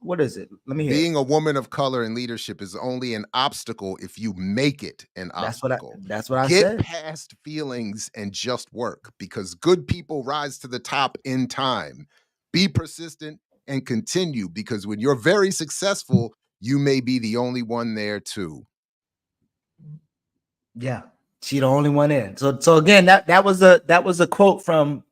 What is it? Let me hear. Being a woman of color in leadership is only an obstacle if you make it an obstacle. That's what I Get said. past feelings and just work, because good people rise to the top in time. Be persistent and continue, because when you're very successful, you may be the only one there too. Yeah, she the only one in. So again, that was a quote from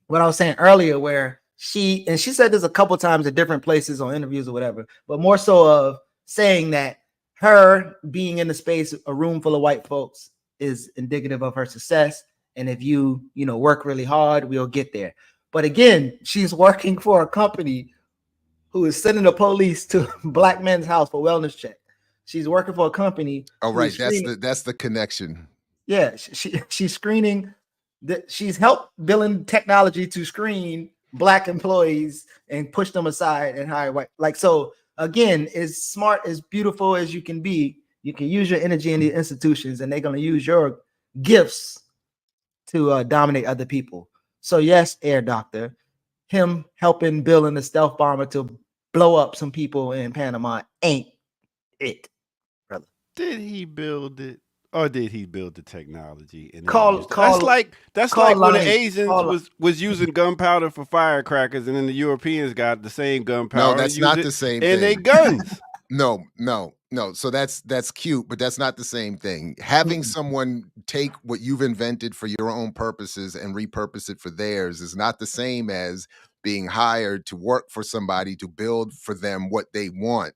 what I was saying earlier, where she said this a couple times at different places on interviews or whatever, but more so of saying that her being in the space, a room full of white folks, is indicative of her success. And if you work really hard, we'll get there. But again, she's working for a company who is sending the police to black men's house for wellness check. She's working for a company. Oh, right. That's the connection. Yeah, she's screening. She's helped building technology to screen black employees and push them aside and hire white. Like, so again, as smart, as beautiful as you can be, you can use your energy in the institutions, and they're going to use your gifts to dominate other people. So yes, Air Doctor, him helping building the stealth bomber to blow up some people in Panama ain't it, brother. Did he build it, or did he build the technology? And that's like when the Asians was using gunpowder for firecrackers, and then the Europeans got the same gunpowder. No, that's not the same thing. And they guns. No. So that's cute, but that's not the same thing. Having someone take what you've invented for your own purposes and repurpose it for theirs is not the same as being hired to work for somebody to build for them what they want,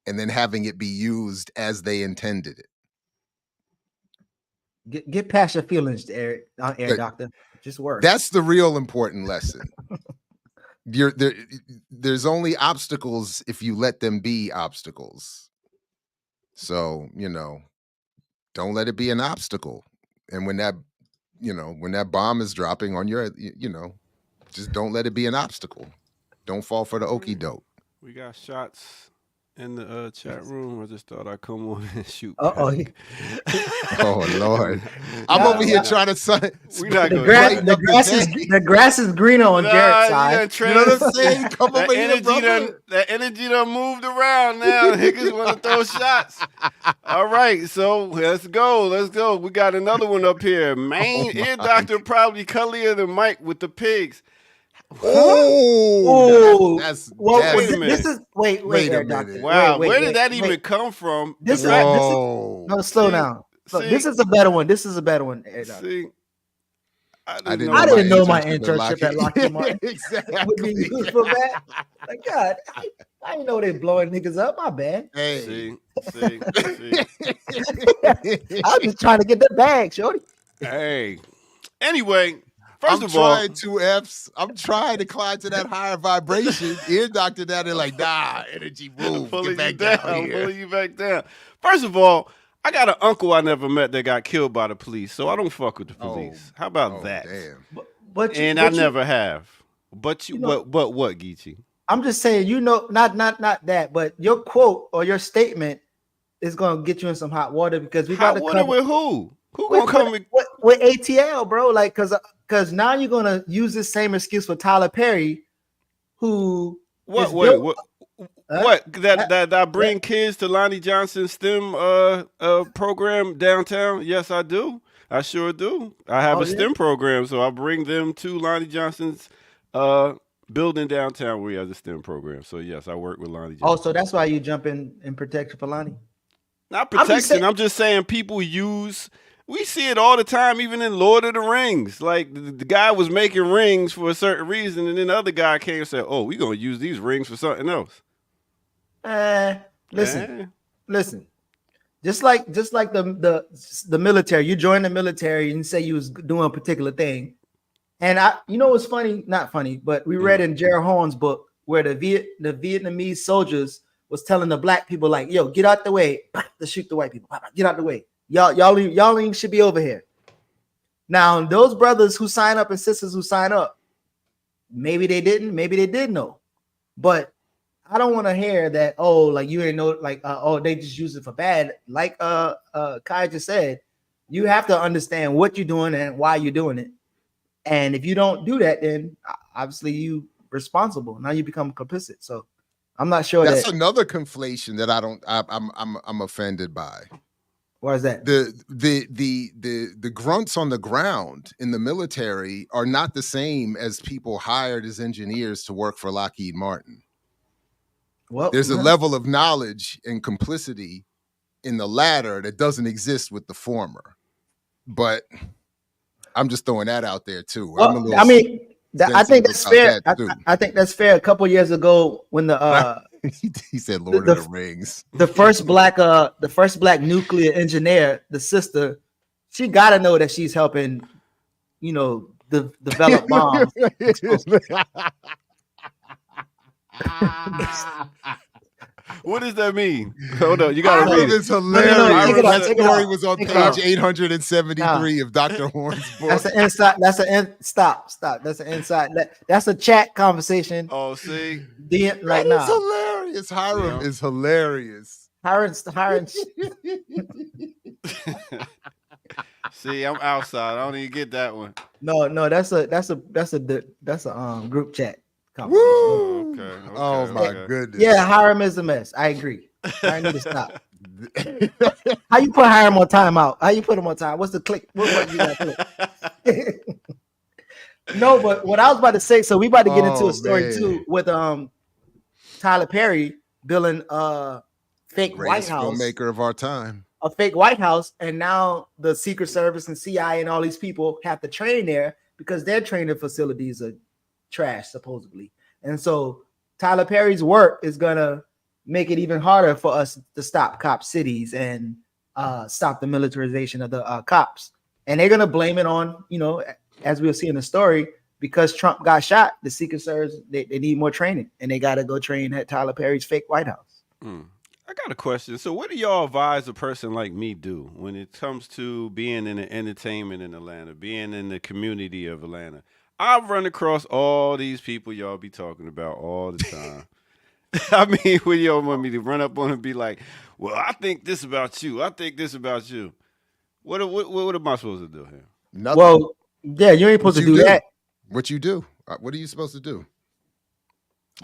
and then having it be used as they intended it. Get past your feelings, Air Doctor. Just work. That's the real important lesson. There's only obstacles if you let them be obstacles. So, don't let it be an obstacle. And when that bomb is dropping on your, just don't let it be an obstacle. Don't fall for the okie doke. We got shots in the chat room. I just thought I'd come on and shoot. Oh Lord! I'm over here trying to. The grass is greener on Jared's side. You know what I'm saying? Come over here, brother. That energy done moved around now. Niggas want to throw shots. All right, so let's go. We got another one up here. Ear Doctor probably cuddlier than Mike with the pigs. Oh, that's wait a minute. Wow, where did that even come from? Slow down. So this is a better one. See, I didn't know my internship at Lockheed Martin would be used for that. Like, God, I didn't know they blowing niggas up. My bad. Hey. See. I'm just trying to get the bag, shorty. Hey. Anyway. I'm trying 2 Fs. I'm trying to climb to that higher vibration. Ear Doctor down there like, nah, energy move. Pulling Get back down here. Pulling you back down. First of all, I got an uncle I never met that got killed by the police, so I don't fuck with the police. How about that? Damn. I never have. But what, Geechee? I'm just saying, not that, but your quote or your statement is gonna get you in some hot water, because we got to cover with who? Who gonna come with ATL, bro? Like, because now you're gonna use this same excuse for Tyler Perry, who what that I bring kids to Lonnie Johnson's STEM program downtown? Yes, I do. I sure do. I have a STEM program, so I bring them to Lonnie Johnson's building downtown where he has a STEM program. So yes, I work with Lonnie Johnson. Oh, so that's why you jump in protection for Lonnie? Not protection. I'm just saying people use. We see it all the time, even in Lord of the Rings. Like the guy was making rings for a certain reason, and then the other guy came and said, "Oh, we're gonna use these rings for something else." Listen. Just like the military, you join the military and say you was doing a particular thing, and what's funny? Not funny, but we read in Jared Horn's book where the Vietnamese soldiers was telling the black people like, "Yo, get out the way," to shoot the white people. Get out the way. Y'all should be over here. Now, those brothers who sign up and sisters who sign up, maybe they didn't, maybe they did know, but I don't want to hear that. Oh, like you ain't know, like they just use it for bad. Like Kai just said, you have to understand what you're doing and why you're doing it. And if you don't do that, then obviously you responsible. Now you become complicit. So I'm not sure that's another conflation that I'm offended by. Why is that? The grunts on the ground in the military are not the same as people hired as engineers to work for Lockheed Martin. Well, there's a level of knowledge and complicity in the latter that doesn't exist with the former. But I'm just throwing that out there too. Well, I think that's fair. I think that's fair. A couple years ago, when the he said Lord of the Rings, the first black nuclear engineer, the sister, she got to know that she's helping, develop bombs. What does that mean? Hold on, you gotta read it. It's hilarious. That story was on page 873 of Dr. Horn's book. That's an inside. Stop. That's an inside. That's a chat conversation. Oh, see, right now. It's hilarious. Hiram is hilarious. Hiram. See, I'm outside. I don't even get that one. No, that's a group chat. Woo! Okay. Oh my goodness. Yeah, Hiram is a mess. I agree. I need to stop. How you put Hiram on timeout? How you put him on time? What's the click? What you gotta click? No, but what I was about to say. So we about to get into a story too with Tyler Perry building a fake White House, filmmaker of our time. A fake White House, and now the Secret Service and CIA and all these people have to train there because their training facilities are trash supposedly. And so Tyler Perry's work is gonna make it even harder for us to stop cop cities and stop the militarization of the cops. And they're gonna blame it on, as we'll see in the story, because Trump got shot, the Secret Service they need more training, and they gotta go train at Tyler Perry's fake White House. I got a question. So what do y'all advise a person like me do when it comes to being in the entertainment in Atlanta, being in the community of Atlanta? I've run across all these people y'all be talking about all the time. I mean, when y'all want me to run up on them and be like, well, I think this about you. I think this about you. What am I supposed to do here? Nothing. Well, yeah, you ain't supposed to do that. What you do? What are you supposed to do?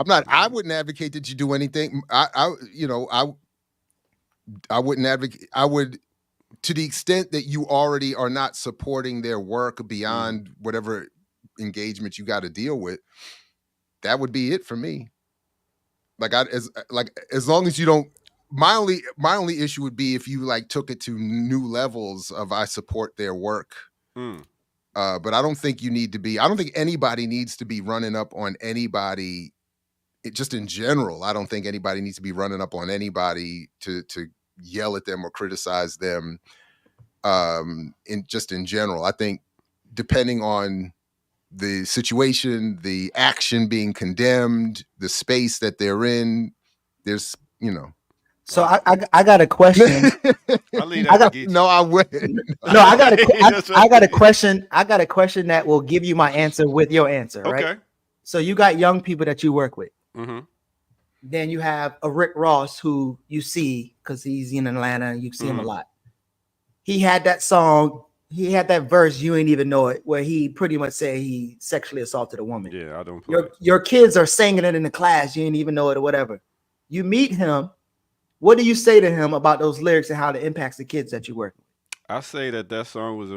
I wouldn't advocate that you do anything. I wouldn't advocate. I would, to the extent that you already are not supporting their work beyond whatever engagement you got to deal with, that would be it for me. As long as you don't. My only issue would be if you took it to new levels of I support their work. But I don't think you need to be. I don't think anybody needs to be running up on anybody. Just in general, I don't think anybody needs to be running up on anybody to yell at them or criticize them. In general, I think depending on the situation, the action being condemned, the space that they're in, there's So I got a question. I wouldn't. No, I got a question. I got a question that will give you my answer with your answer, right? Okay. So you got young people that you work with. Mm-hmm. Then you have a Rick Ross who you see because he's in Atlanta and you see him a lot. He had that song. He had that verse. You ain't even know it, where he pretty much said he sexually assaulted a woman. Yeah, I don't. Play your kids are singing it in the class. You ain't even know it or whatever. You meet him. What do you say to him about those lyrics and how it impacts the kids that you work with? I say that song was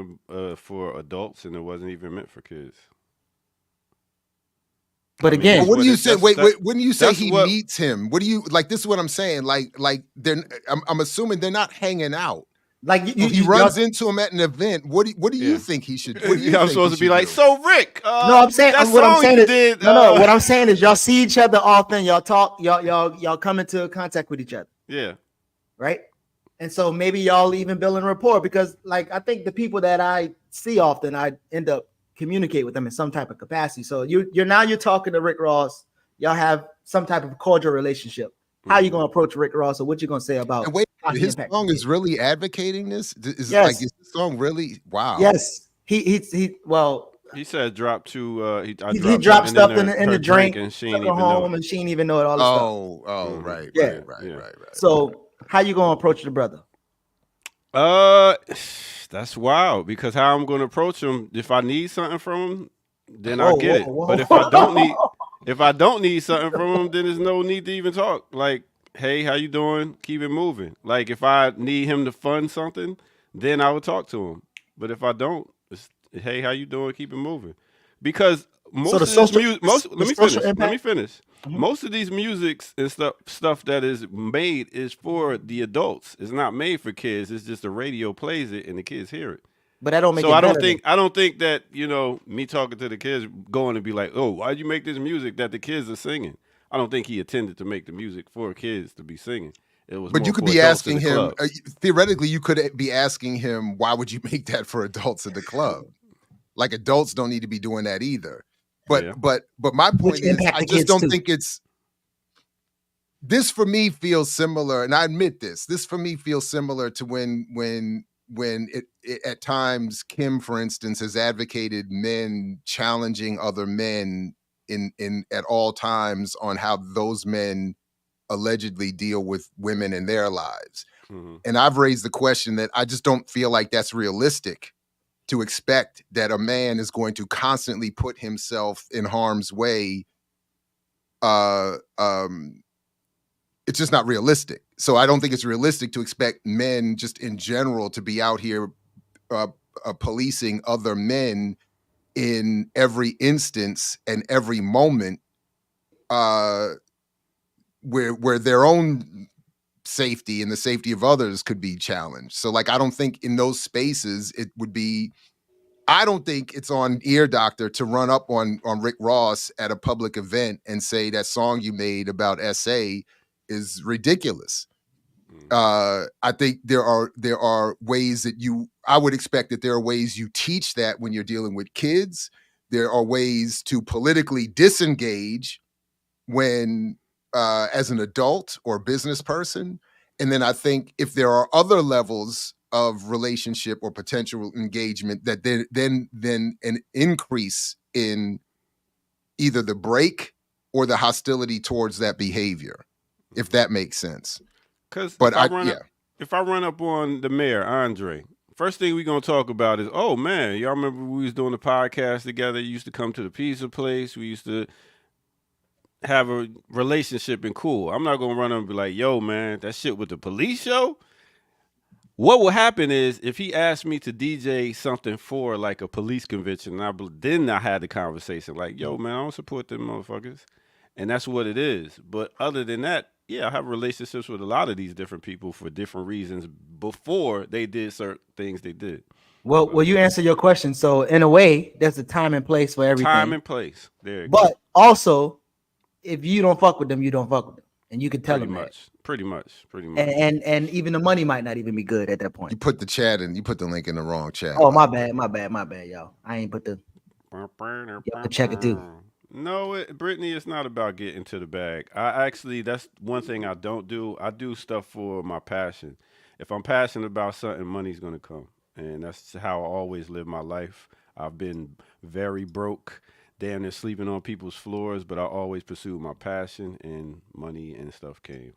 for adults and it wasn't even meant for kids. But again, what do you say? Wait, when you say he meets him, what do you like? This is what I'm saying. Like I'm assuming they're not hanging out. Like he runs into him at an event. What do you think he should do? I'm supposed to be like, so Rick. No, I'm saying what I'm saying is what I'm saying is y'all see each other often. Y'all talk. Y'all come into contact with each other. Yeah. Right. And so maybe y'all even building rapport because, I think the people that I see often, I end up communicate with them in some type of capacity. So you're talking to Rick Ross. y'all have some type of cordial relationship. How you gonna approach Rick Ross, or what you gonna say about And wait, how he his impacted song the is game? really advocating this? Is Yes. like, is the song really? Wow. Yes, he well, He said drop to he dropped stuff in the her drink, and she took ain't her even know home, it. and she didn't even know it. All this stuff. Oh, right, Yeah. right. So how you gonna approach the brother? That's wild, because how I'm going to approach him, if I need something from him, then Whoa, I'll get it. whoa, But if I don't need something from him, then there's no need to even talk. Like, hey, how you doing? Keep it moving. Like, if I need him to fund something, then I would talk to him. But if I don't, it's, hey, how you doing? Keep it moving. Because most So the of this social- music, the let me social finish. Let me impact? finish. Mhm. Most of these musics and stuff that is made is for the adults. It's not made for kids. It's just the radio plays it and the kids hear it. But that don't make So it I don't better, think that, you know, me talking to the kids going to be like, oh, why'd you make this music that the kids are singing? I don't think he intended to make the music for kids to be singing. It was But more you could for be adults in asking the him, club. theoretically, you could be asking him, why would you make that for adults in the club? Like, adults don't need to be doing that either. But Yeah. but my point Which is, impact I the just kids don't too. think it's, this for me feels similar, and I admit this for me feels similar to when it at times Kim, for instance, has advocated men challenging other men in at all times on how those men allegedly deal with women in their lives. Mhm. And I've raised the question that I just don't feel like that's realistic to expect that a man is going to constantly put himself in harm's way. It's just not realistic. So I don't think it's realistic to expect men just in general to be out here policing other men in every instance and every moment where their own safety and the safety of others could be challenged. So like, I don't think in those spaces it would be, I don't think it's on Ear Doctor to run up on Rick Ross at a public event and say that song you made about SA is ridiculous. I think there are ways that I would expect that there are ways you teach that when you're dealing with kids. There are ways to politically disengage when as an adult or business person. And then I think if there are other levels of relationship or potential engagement, that then an increase in either the break or the hostility towards that behavior, if that makes sense. Because But if I run up on the mayor, Andre, first thing we're going to talk about is, oh, man, y'all remember we was doing the podcast together? You used to come to the pizza place. We used to have a relationship and cool. I'm not going to run up and be like, yo, man, that shit with the police show? What will happen is if he asked me to DJ something for like a police convention, then I had the conversation like, yo, man, I don't support them motherfuckers. And that's what it is. But other than that, yeah, I have relationships with a lot of these different people for different reasons before they did certain things they did. Well, you answer your question. So in a way, there's a time and place for everything. Time and place. There you go. But also, if you don't fuck with them, you don't fuck with them, and you can tell them that. Pretty much. And even the money might not even be good at that point. you put the link in the wrong chat. Oh, my bad, y'all. I ain't put the. You have to check it too. No, Brittany, it's not about getting to the bag. That's one thing I don't do. I do stuff for my passion. If I'm passionate about something, money's gonna come, and that's how I always live my life. I've been very broke, damn near sleeping on people's floors, but I always pursued my passion, and money and stuff came.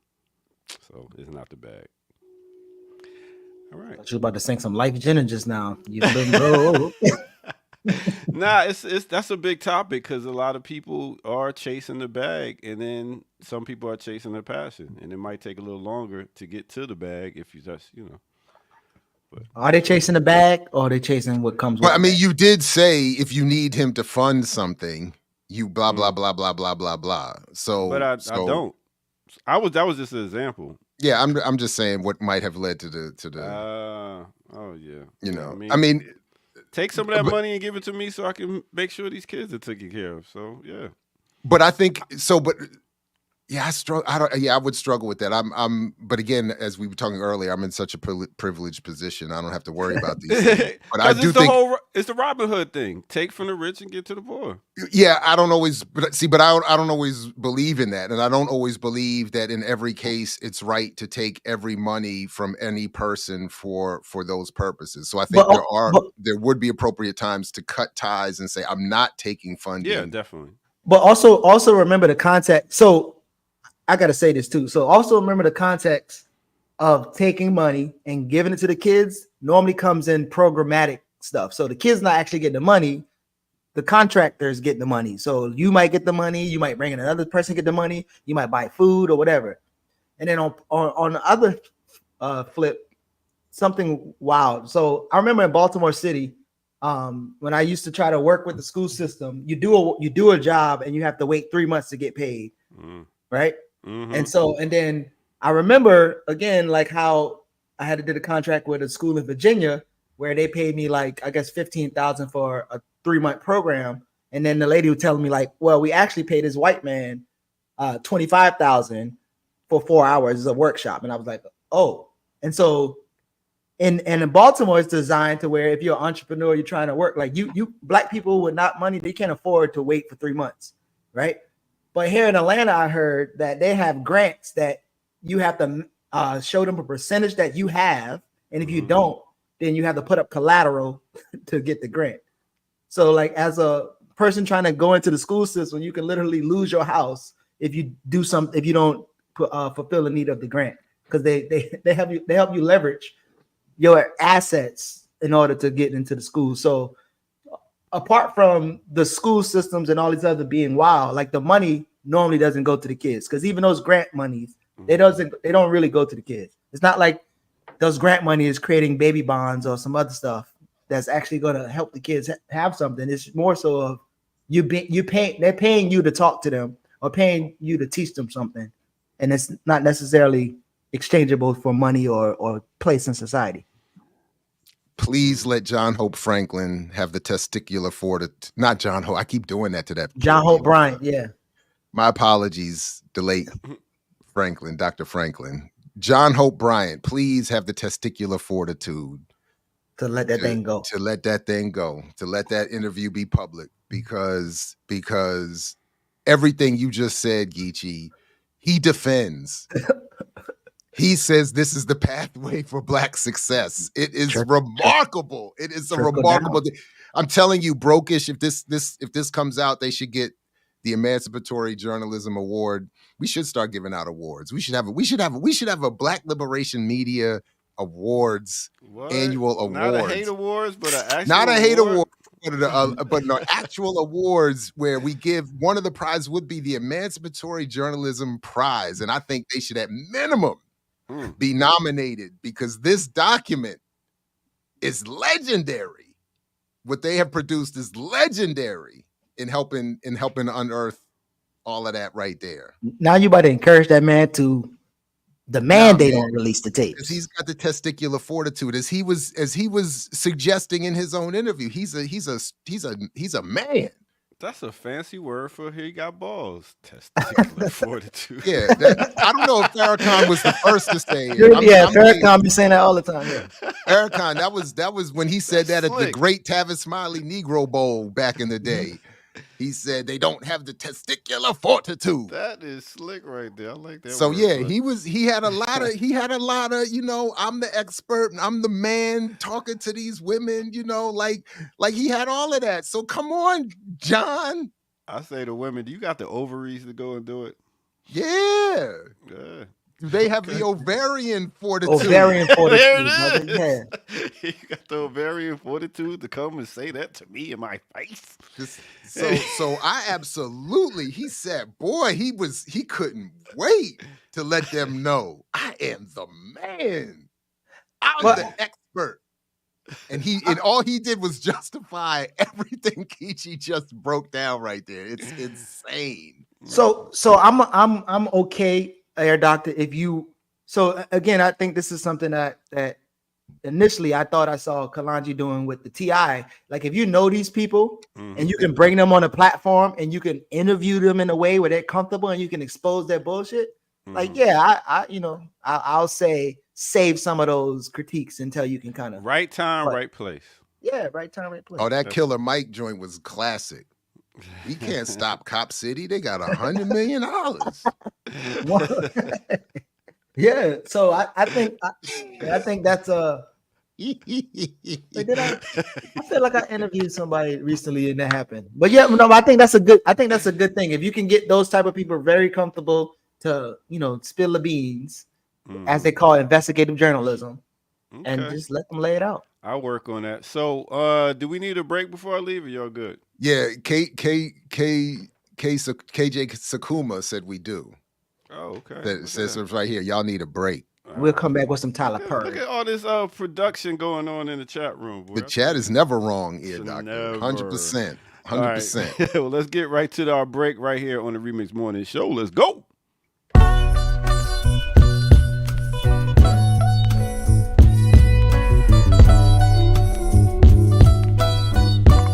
So it's not the bag. All right. You was about to sing some Life Jenna just now. You didn't go. Nah, it's that's a big topic because a lot of people are chasing the bag, and then some people are chasing their passion, and it might take a little longer to get to the bag if you just, But Are they chasing the bag, or are they chasing what comes with But I the mean, bag? you did say if you need him to fund something, you blah blah blah blah blah blah blah. So, but I don't. That was just an example. Yeah, I'm just saying what might have led to the. Oh yeah. You know, I mean, take some of that money and give it to me so I can make sure these kids are taken care of. So yeah. But I think so. But Yeah, I struggle. I would struggle with that. But again, as we were talking earlier, I'm in such a privileged position. I don't have to worry about these things. But I do think it's the Robin Hood thing. Take from the rich and give to the poor. Yeah, I don't always, but I don't always believe in that, and I don't always believe that in every case it's right to take every money from any person for those purposes. So I think there would be appropriate times to cut ties and say I'm not taking funding. Yeah, definitely. But also remember the context. So I got to say this too. So also remember the context of taking money and giving it to the kids normally comes in programmatic stuff. So the kids not actually getting the money. The contractors get the money. So you might get the money. You might bring in another person, get the money. You might buy food or whatever. And then on the other flip, something wild. So I remember in Baltimore City, when I used to try to work with the school system, you do a job and you have to wait 3 months to get paid, right? Mm-hmm. And then I remember again, like how I had to do the contract with a school in Virginia where they paid me like, I guess, $15,000 for a 3-month program. And then the lady was telling me like, well, we actually paid this white man $25,000 for 4 hours as a workshop. And I was like, oh. And so in Baltimore, it's designed to where if you're an entrepreneur, you're trying to work, like you Black people with not money, they can't afford to wait for 3 months, right? But here in Atlanta, I heard that they have grants that you have to show them a percentage that you have. And if you don't, then you have to put up collateral to get the grant. So like as a person trying to go into the school system, you can literally lose your house if you don't fulfill the need of the grant, because they help you leverage your assets in order to get into the school. So apart from the school systems and all these other being wild, like the money normally doesn't go to the kids, because even those grant monies, they don't really go to the kids. It's not like those grant money is creating baby bonds or some other stuff that's actually going to help the kids have something. It's more so of they're paying you to talk to them or paying you to teach them something, and it's not necessarily exchangeable for money or place in society. Please let John Hope Franklin have the testicular fortitude. Not John Hope. I keep doing that to that. John Hope Bryant. Yeah. My apologies, the late Franklin, Dr. Franklin. John Hope Bryant, please have the testicular fortitude to let that thing go. To let that thing go. To let that interview be public, because everything you just said, Geechee, he defends. He says this is the pathway for Black success. It is remarkable. It is a remarkable thing. I'm telling you, Brokish, if this comes out, they should get the Emancipatory Journalism Award. We should start giving out awards. We should have a Black Liberation Media Awards annual award. Not a hate awards, but not a hate award. But no, actual awards where we give, one of the prizes would be the Emancipatory Journalism Prize. And I think they should at minimum be nominated, because this document is legendary. What they have produced is legendary in helping unearth all of that right there. Now you about to encourage that man to demand they don't release the tapes. He's got the testicular fortitude, as he was suggesting in his own interview. He's a man. That's a fancy word for he got balls. Testicular fortitude. Yeah, I don't know if Farrakhan was the first to say it. Farrakhan be saying that all the time. Yeah. Farrakhan, that was when he said that at the Great Tavis Smiley Negro Bowl back in the day. He said they don't have the testicular fortitude. That is slick right there. I like that. So yeah, he had a lot of, you know, I'm the expert and I'm the man talking to these women, you know, like he had all of that. So come on, John. I say to women, do you got the ovaries to go and do it? Yeah. Yeah. They have the ovarian fortitude. Ovarian fortitude. There it is. Yeah. You got the ovarian fortitude to come and say that to me in my face. So I absolutely, he said, boy, he couldn't wait to let them know I am the man. I'm the expert. And all he did was justify everything Geechee just broke down right there. It's insane. So I'm okay, Air Doctor, if you, so again, I think this is something that initially I thought I saw Kalonji doing with the TI. Like if you know these people and you can bring them on a platform and you can interview them in a way where they're comfortable and you can expose their bullshit. Like, yeah, I'll say save some of those critiques until you can kind of right time, right place. Yeah, right time, right place. Oh, that Killer Mike joint was classic. He can't stop Cop City. They got $100 million. Yeah, so I think that's a. I feel like I interviewed somebody recently and that happened. But yeah, no, I think that's a good thing. If you can get those type of people very comfortable to, spill the beans, as they call it, investigative journalism, and just let them lay it out. I'll work on that. So, do we need a break before I leave? Or y'all good? Yeah, KJ Sakuma said we do. Oh, okay. That says it's right here. Y'all need a break. We'll come back with some Tyler Perry. Look at all this production going on in the chat room. Boy. The chat is never wrong, Ear Doctor. 100%. 100%. Right. Well, let's get right to our break right here on the Remix Morning Show. Let's go.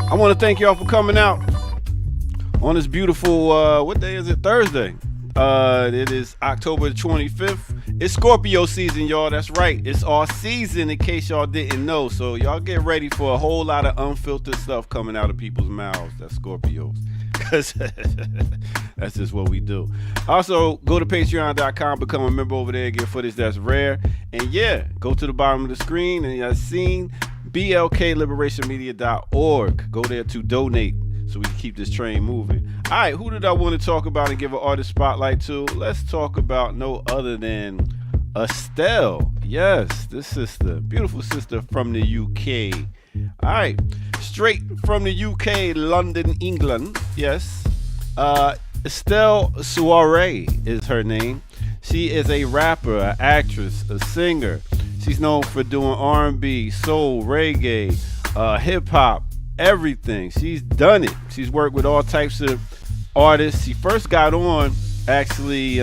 I want to thank y'all for coming out on this beautiful, what day is it? Thursday. It is October the 25th. It's Scorpio season, y'all. That's right. It's our season, in case y'all didn't know. So y'all get ready for a whole lot of unfiltered stuff coming out of people's mouths. That's Scorpios. Because that's just what we do. Also, go to patreon.com, become a member over there, get footage that's rare. And yeah, go to the bottom of the screen and you've seen blkliberationmedia.org. Go there to donate so we can keep this train moving. All right, who did I want to talk about and give an artist spotlight to? Let's talk about no other than Estelle. Yes, this sister, beautiful sister from the UK. All right, straight from the UK, London, England. Yes, Estelle Soiree is her name. She is a rapper, an actress, a singer. She's known for doing R&B, soul, reggae, hip hop, everything. She's done it. She's worked with all types of artists. She first got on, actually,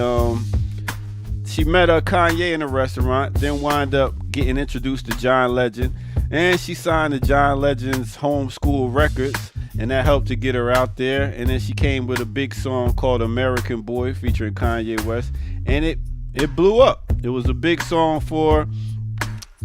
she met Kanye in a restaurant, then wound up getting introduced to John Legend, and she signed to John Legend's Homeschool Records, and that helped to get her out there. And then she came with a big song called American Boy featuring Kanye West, and it blew up. It was a big song for.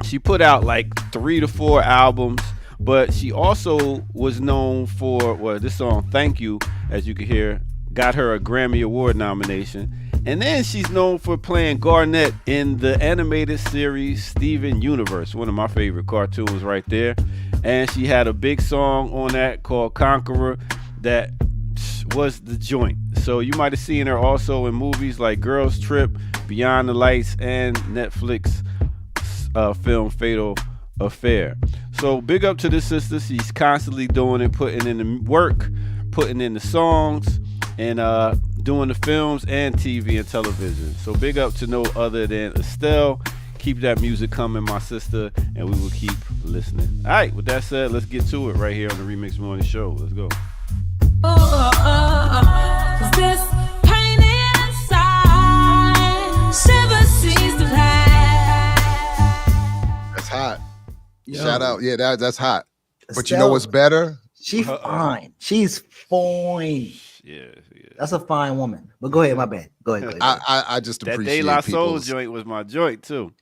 She put out like 3 to 4 albums, but she also was known for, this song, Thank You, as you can hear, got her a Grammy Award nomination. And then she's known for playing Garnet in the animated series Steven Universe, one of my favorite cartoons right there. And she had a big song on that called Conqueror that was the joint. So you might have seen her also in movies like Girls Trip, Beyond the Lights, and Netflix film Fatal Affair. So big up to this sister. She's constantly doing it, putting in the work, putting in the songs, and doing the films and TV and television. So big up to no other than Estelle. Keep that music coming, my sister, and we will keep listening. All right, with that said, let's get to it right here on the Remix Morning Show. Let's go. This pain inside shiver sees the light. That's hot. Shout out. Yeah, that's hot. But Estelle, you know what's better? She's fine. She's fine. Yeah. That's a fine woman. But go ahead, my bad. Go ahead. I just That appreciate De La Soul people's. joint was my joint too.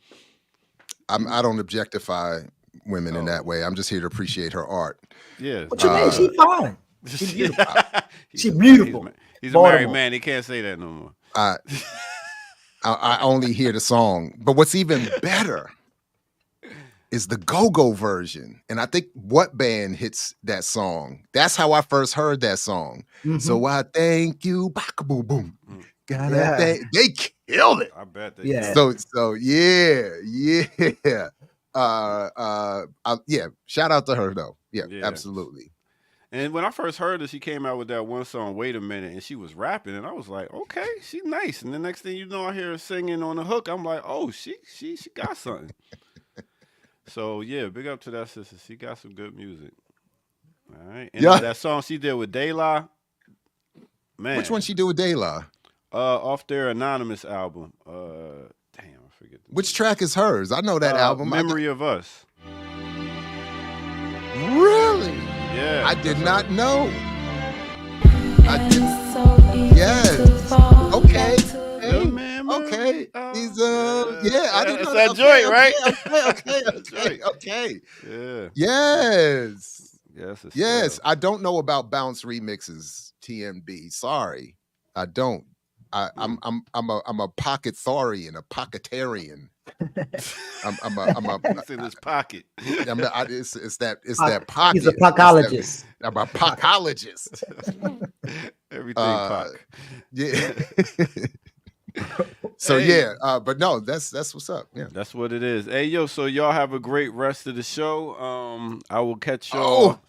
I don't objectify women in that way. I'm just here to appreciate her art. Yeah. What you mean? She's fine. She's beautiful. She's She's beautiful. He's a married Baltimore. man. He can't say that no more. I only hear the song. But what's even better is the go-go version. And I think What Band hits that song. That's how I first heard that song. Mhm. So I thank you. Baka boom boom. Gotta Yeah. they killed it. I bet they Yeah. So yeah. Yeah. Shout out to her though. Yeah, Yeah. absolutely. And when I first heard her, she came out with that one song, Wait a Minute, and she was rapping, and I was like, okay, she's nice. And the next thing you know, I hear her singing on the hook. I'm like, oh, she got something. So yeah, big up to that sister. She got some good music. All right. And Yeah. that song she did with De La, man. Which one she do with De La? Off their Anonymous album. Damn, I forget get the Which track is hers? I know that album. Memory of Us. Really? Yeah. I did not know. I didn't. Yes. Yes. Okay. Hey, Remember okay. me? These yeah, I didn't That's know that okay, joint, right? Okay. That's right. Okay. Yeah. Yes. Yes. It's Yes. still- I don't know about bounce remixes, TMB. Sorry. I don't. I'm a pocket-thorian, a pocketarian. It's in his pocket. It's that pocket. He's a pochologist. I'm a pochologist. Everything Uh, pock. Yeah. So Hey. but no, that's what's up. Yeah. That's what it is. Hey, yo, so y'all have a great rest of the show. I will catch y'all.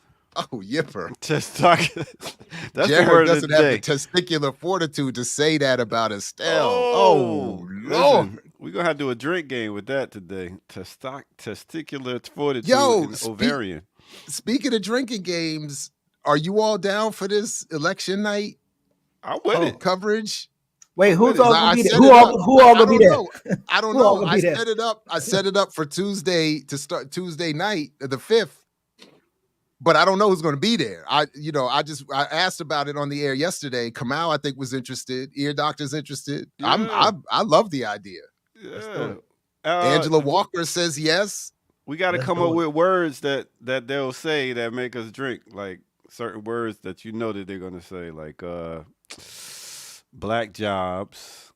Oh, yipper. Just talk. That's the Jared word of doesn't the have day. the testicular fortitude to say that about Estelle. Oh, Lord. listen, we're gonna have to do a drink game with that today. Testicular fortitude Yo, and ovarian. Speaking of drinking games, are you all down for this election night I'm with it. coverage? Wait, who's all I gonna be there? set Who it all up. who all I gonna be there? don't know. I don't Who all know. gonna I be there? set it up. I set it up for Tuesday to start Tuesday night, the 5th. But I don't know who's going to be there. I asked about it on the air yesterday. Kamau, I think, was interested. Ear Doctor's interested. Yeah. I love the idea. Yeah. Angela Walker says yes. We got to Let's come do up it. with words that they'll say that make us drink, like certain words that you know that they're gonna say, like black jobs.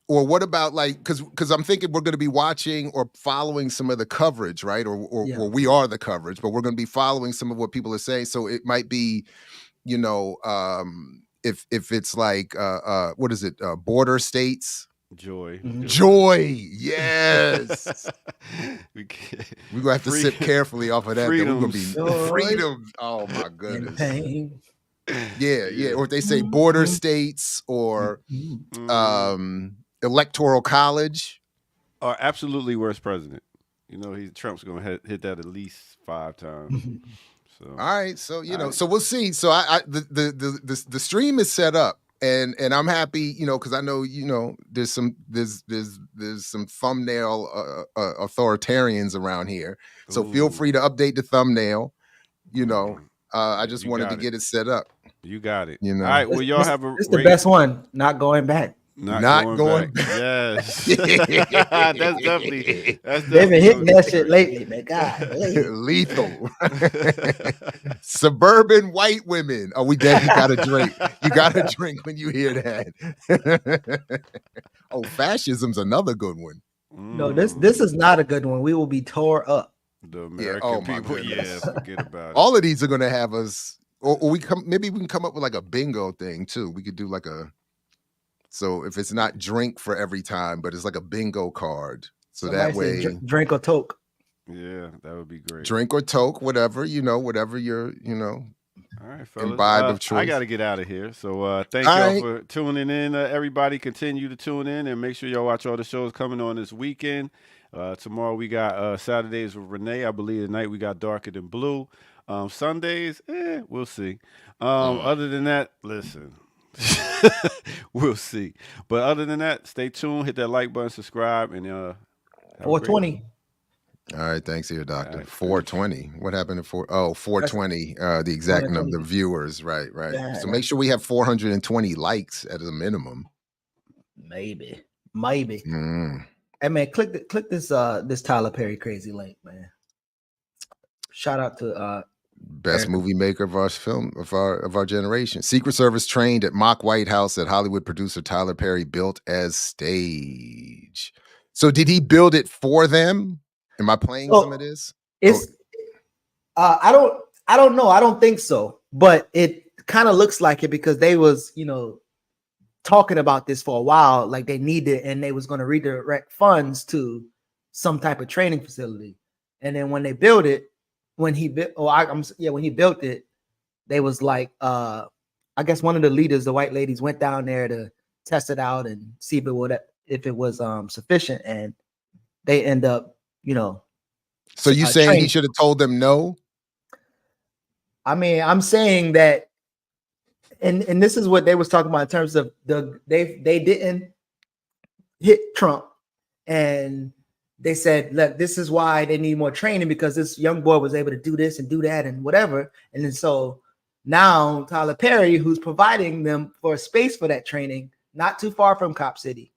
Or what about because I'm thinking we're going to be watching or following some of the coverage, right? Or Yeah. we are the coverage, but we're going to be following some of what people are saying. So it might be, if it's like what is it? Border states. Joy. Mhm. Joy, yes. We can't- We're gonna have to sip carefully off of that. Then we're gonna be Freedoms. freedom. Oh my In goodness. pain. Yeah. Or if they say border states or Mm. electoral college. Our absolutely worst president. You know, Trump's gonna hit that at least 5 times. So All right. So All right. so we'll see. So the stream is set up. And I'm happy, because I know, there's some thumbnail authoritarians around here. So feel Ooh. free to update the thumbnail. I just You wanted got to it. get it set up. You got it. You know. All right. Well, y'all have a It's the best one. Not going back. Not going back. back. Yes. That's definitely. They've been hitting that shit lately, man. God, Lethal. Suburban white women. Oh, we dead. You got to drink. You got to drink when you hear that. Oh, fascism's another good one. no, this is not a good one. We will be tore up. The American oh my people. Yeah, goodness. forget about it. All of these are going to have us, or maybe we can come up with like a bingo thing too. We could do like so if it's not drink for every time, but it's like a bingo card. So Somebody that way, say drink or toke. Yeah, that would be great. drink or toke, whatever, whatever you're, All right, fellas. imbibe of I choice. got to get out of here. So thank All y'all right. for tuning in. Everybody continue to tune in and make sure y'all watch all the shows coming on this weekend. Tomorrow we got Saturdays with Renee. I believe tonight we got Darker Than Blue. Sundays, we'll see. Other than that, listen. We'll see. But other than that, stay tuned, hit that like button, subscribe, and have a great 420. All right, thanks here, Doctor. All right, 420. What happened to 420? The exact number of viewers. Right. Yeah, So make sure we have 420 likes at a minimum. Maybe. Mm. Hey man, click this this Tyler Perry crazy link, man. Shout out to Best movie maker of our film of our generation. Secret Service trained at Mock White House that Hollywood producer Tyler Perry built as stage. So did he build it for them? Am I playing So, some of this? it's I don't know. I don't think so, but it kind of looks like it because they was, talking about this for a while, like they needed and they was going to redirect funds to some type of training facility. And then when they built it, when he built it, they was like I guess one of the leaders, the white ladies, went down there to test it out and see if it was sufficient, and they end up, So you saying he trained. should have told them no? I mean, I'm saying that, and this is what they was talking about in terms of they didn't hit Trump and they said, look, this is why they need more training, because this young boy was able to do this and do that and whatever. And then so now Tyler Perry, who's providing them for a space for that training, not too far from Cop City,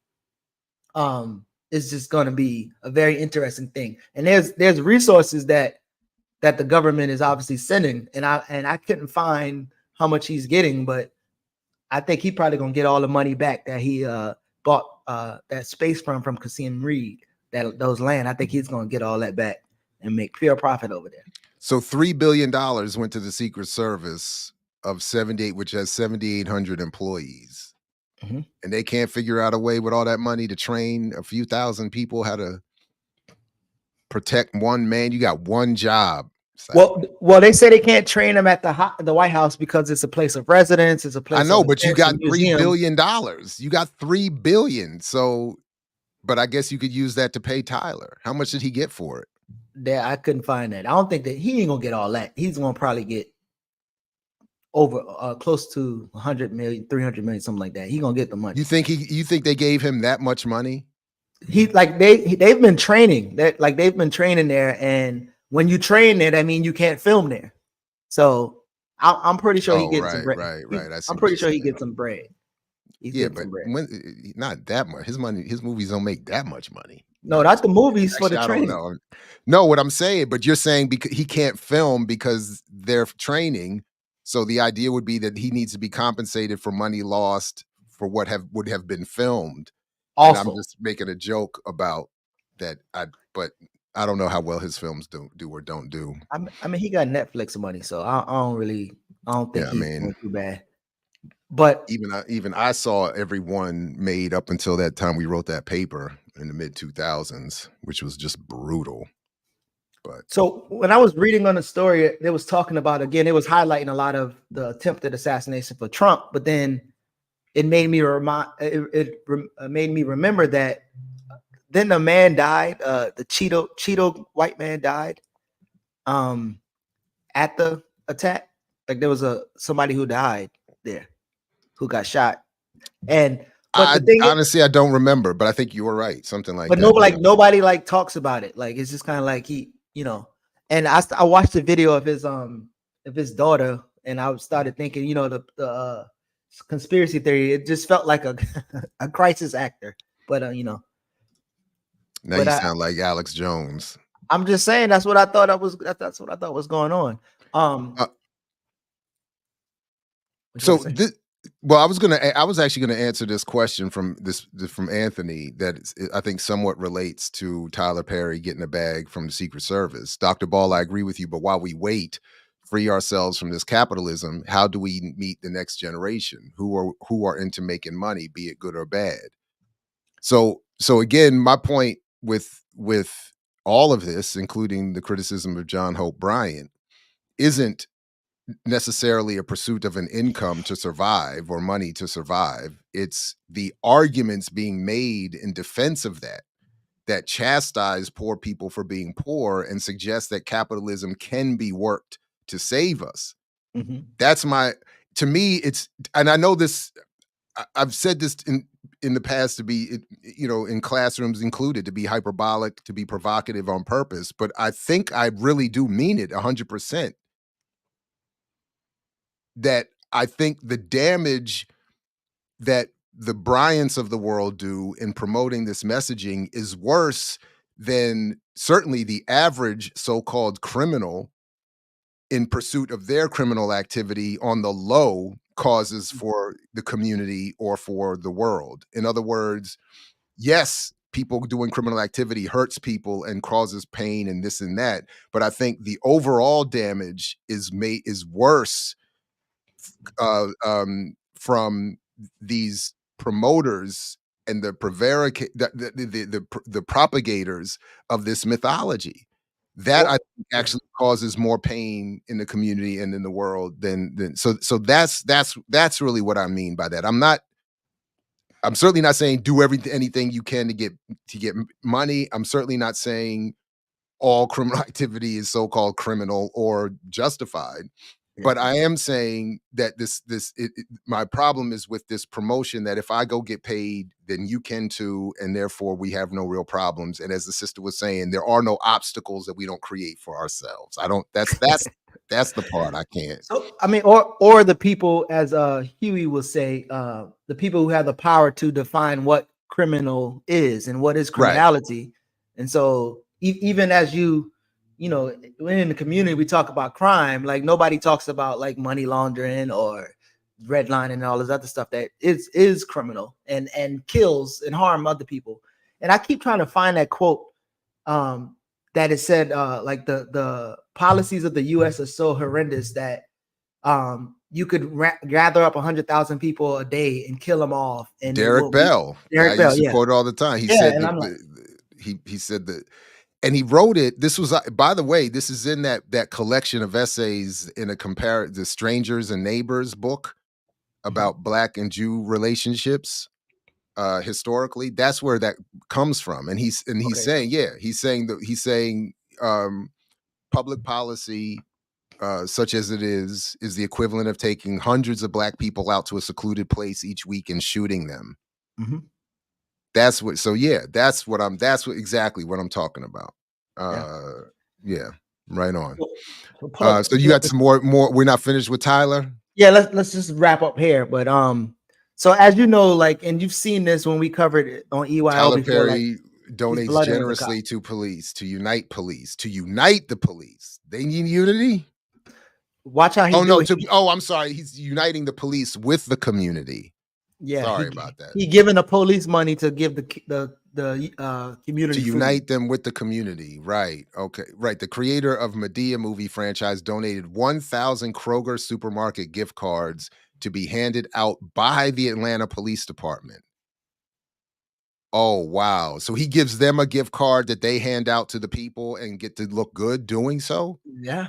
is just going to be a very interesting thing. And there's resources that the government is obviously sending, and I couldn't find how much he's getting, but I think he probably gonna get all the money back that he bought that space from Kasim Reed, those land. I think he's gonna get all that back and make pure profit over there. So $3 billion went to the Secret Service of 78, which has 7,800 employees. Mhm. And they can't figure out a way with all that money to train a few thousand people how to protect one man. You got one job. Well, they say they can't train them at the White House because it's a place of residence. It's a place. I know, of but you events, got a $3 museum. billion. You got $3 billion. So, but I guess you could use that to pay Tyler. How much did he get for it? That I couldn't find that. I don't think that he ain't gonna get all that. He's gonna probably get over close to 100 million, 300 million, something like that. He gonna get the money. You think they gave him that much money? They've been training. They've been training there, and when you train there, that means you can't film there. So I'm pretty sure he gets some bread. Right. I'm pretty sure he gets some bread. But not that much. His movies don't make that much money. No, not the movies. Actually, for the training. I don't know. No, what I'm saying, but you're saying because he can't film because they're training. So the idea would be that he needs to be compensated for money lost for what would have been filmed. Also, and I'm just making a joke about that. But I don't know how well his films do or don't do. I mean, he got Netflix money, so I don't think he's doing too bad. But even I saw every one made up until that time we wrote that paper in the mid 2000s, which was just brutal. But so when I was reading on the story, it was talking about, again, it was highlighting a lot of the attempted assassination for Trump, but then it made me made me remember that then the man died, the Cheeto white man died at the attack. Like there was somebody who died there, who got shot. And honestly, I don't remember, but I think you were right. Something like that. But nobody like talks about it. Like it's just kind of like he, and I watched the video of his daughter, and I started thinking, the conspiracy theory. It just felt like a crisis actor, but Now you sound like Alex Jones. I'm just saying that's what I thought that's what I thought was going on. I was actually gonna answer this question from Anthony that I think somewhat relates to Tyler Perry getting a bag from the Secret Service. Dr. Ball, I agree with you, but while we free ourselves from this capitalism, how do we meet the next generation who are into making money, be it good or bad? So again, my point with all of this, including the criticism of John Hope Bryant, isn't necessarily a pursuit of an income to survive or money to survive. It's the arguments being made in defense of that chastise poor people for being poor and suggest that capitalism can be worked to save us. Mm-hmm. To me, it's, and I know this, I've said this in the past to be, in classrooms included, to be hyperbolic, to be provocative on purpose, but I think I really do mean it 100%. That I think the damage that the Bryants of the world do in promoting this messaging is worse than certainly the average so-called criminal in pursuit of their criminal activity on the low causes for the community or for the world. In other words, yes, people doing criminal activity hurts people and causes pain and this and that, but I think the overall damage is worse from these promoters and the propagators of this mythology. That I think actually causes more pain in the community and in the world than so that's really what I mean by that. I'm certainly not saying do anything you can to get money. I'm certainly not saying all criminal activity is so-called criminal or justified. But I am saying that my problem is with this promotion that if I go get paid, then you can too, and therefore we have no real problems. And as the sister was saying, there are no obstacles that we don't create for ourselves. I don't. That's the part I can't. So I mean, or the people, as Huey will say, the people who have the power to define what criminal is and what is criminality. And so even as you know, in the community, we talk about crime. Like nobody talks about like money laundering or redlining and all this other stuff that is criminal and kills and harm other people. And I keep trying to find that quote that it said like the policies of the U.S. are so horrendous that you could gather up 100,000 people a day and kill them all. And Derek Bell, I used to quote all the time. He said he said that. And he wrote it. This was, by the way, this is in that collection of essays in the Strangers and Neighbors book about Black and Jew relationships historically. That's where that comes from. And he's saying public policy, such as it is the equivalent of taking hundreds of Black people out to a secluded place each week and shooting them. Mm-hmm. That's exactly what I'm talking about. Yeah, right on. So you got some more. We're not finished with Tyler. Yeah, let's just wrap up here. But so as you know, like, and you've seen this when we covered it on EYL Tyler before, Perry donates generously to police, to unite the police. They need unity. Watch how he. I'm sorry. He's uniting the police with the community. Yeah, sorry about that. He giving the police money to give the community to unite them with the community. Right. Okay. Right. The creator of Madea movie franchise donated 1,000 Kroger supermarket gift cards to be handed out by the Atlanta Police Department. Oh, wow. So he gives them a gift card that they hand out to the people and get to look good doing so? Yeah.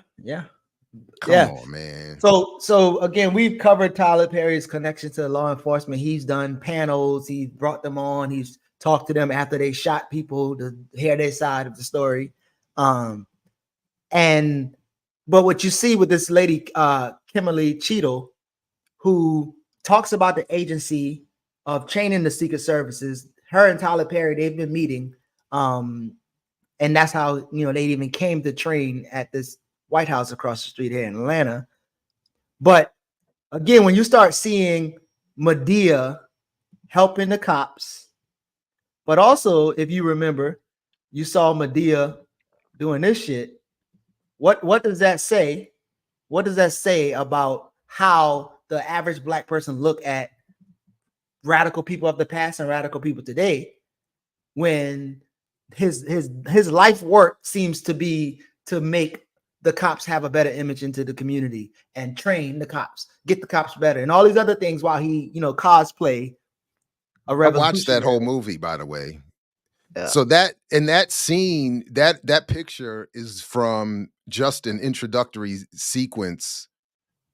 Come on, man. So again, we've covered Tyler Perry's connection to law enforcement. He's done panels. He brought them on. He's talked to them after they shot people to hear their side of the story. But what you see with this lady, Kimberly Cheadle, who talks about the agency of training the Secret Services, her and Tyler Perry, they've been meeting. And that's how, they even came to train at this White House across the street here in Atlanta. But again, when you start seeing Madea helping the cops, but also if you remember, you saw Madea doing this shit. What does that say? What does that say about how the average Black person look at radical people of the past and radical people today, when his life work seems to be to make the cops have a better image into the community and train the cops, get the cops better, and all these other things while he, cosplay a revolution. I watched that whole movie, by the way. Yeah. So that scene, that picture is from just an introductory sequence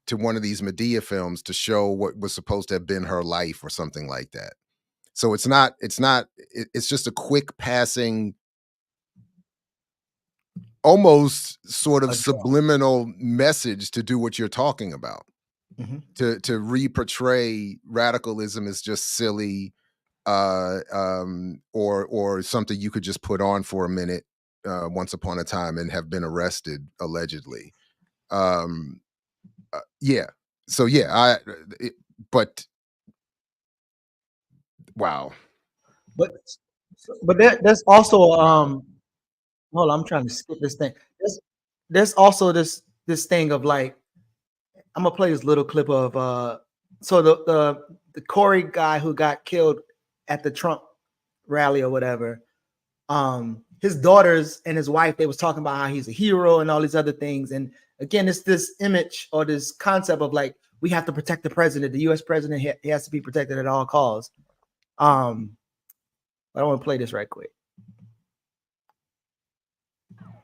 to one of these Madea films to show what was supposed to have been her life or something like that. So it's just a quick passing, almost sort of subliminal message to do what you're talking about. Mm-hmm. To re-portray radicalism as just silly, or something you could just put on for a minute once upon a time and have been arrested allegedly. Wow. But there's also hold on, I'm trying to skip this thing. There's also this thing of like, I'm gonna play this little clip of so the Corey guy who got killed at the Trump rally or whatever. His daughters and his wife, they was talking about how he's a hero and all these other things. And again, it's this image or this concept of like, we have to protect the president. The U.S. president, he has to be protected at all costs. I want to play this right quick.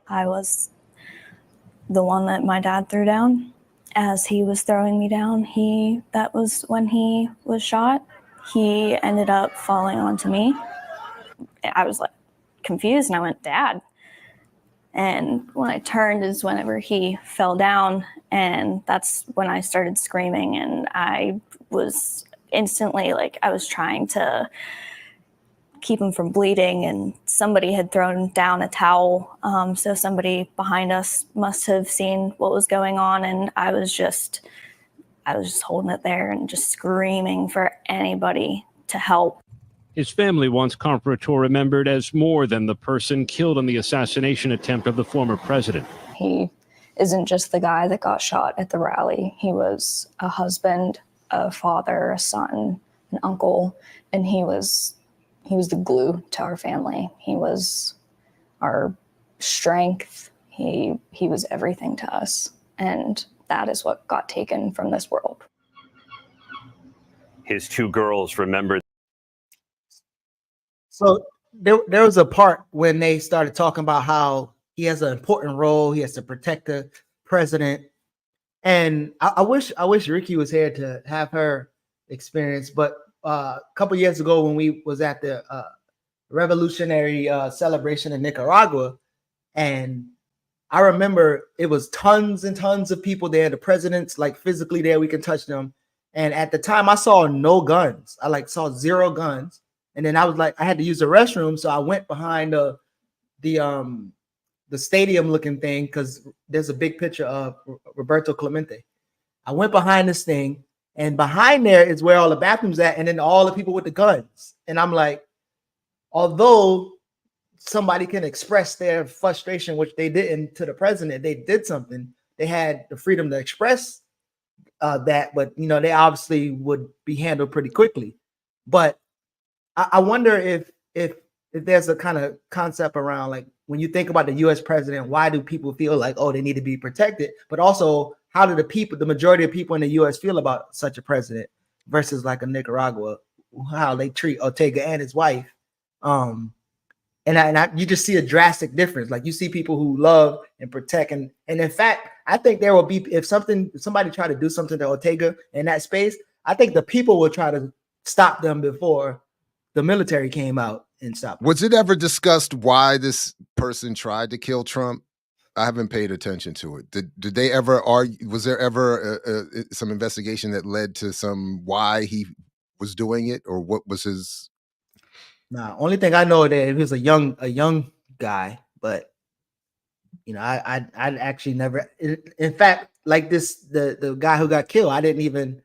I was the one that my dad threw down. As he was throwing me down, that was when he was shot. He ended up falling onto me. I was like confused and I went, "Dad." And when I turned is whenever he fell down And that's when I started screaming, and I was instantly like, I was trying to keep him from bleeding, and somebody had thrown down a towel. So somebody behind us must have seen what was going on, and I was just holding it there and just screaming for anybody to help. His family wants Comparator remembered as more than the person killed in the assassination attempt of the former president. He isn't just the guy that got shot at the rally. He was a husband, a father, a son, an uncle, and he was the glue to our family. He was our strength. He was everything to us. And that is what got taken from this world. His two girls remembered. So there was a part when they started talking about how he has an important role. He has to protect the president. And I wish Ricky was here to have her experience. But a couple years ago when we was at the revolutionary celebration in Nicaragua, and I remember it was tons and tons of people there. The president's like physically there. We can touch them. And at the time I saw no guns. I saw 0 guns. And then I was like, I had to use the restroom. So I went behind the stadium looking thing, because there's a big picture of Roberto Clemente. I went behind this thing, and behind there is where all the bathrooms at, and then all the people with the guns. And I'm like, although somebody can express their frustration, which they didn't to the president, they did something. They had the freedom to express that, but they obviously would be handled pretty quickly. But I wonder if there's a kind of concept around, like, when you think about the U.S. president, why do people feel like, oh, they need to be protected? But also, how do the majority of people in the U.S. feel about such a president versus like a Nicaragua, how they treat Ortega and his wife? And you just see a drastic difference. Like, you see people who love and protect, and in fact, I think there will be, if somebody tried to do something to Ortega in that space, I think the people will try to stop them before the military came out and stopped. Was it ever discussed why this person tried to kill Trump? I haven't paid attention to it. Did they ever argue? Was there ever some investigation that led to why he was doing it, or what was his? Nah, only thing I know that he was a young guy, but I actually never. In fact, like the guy who got killed, I didn't even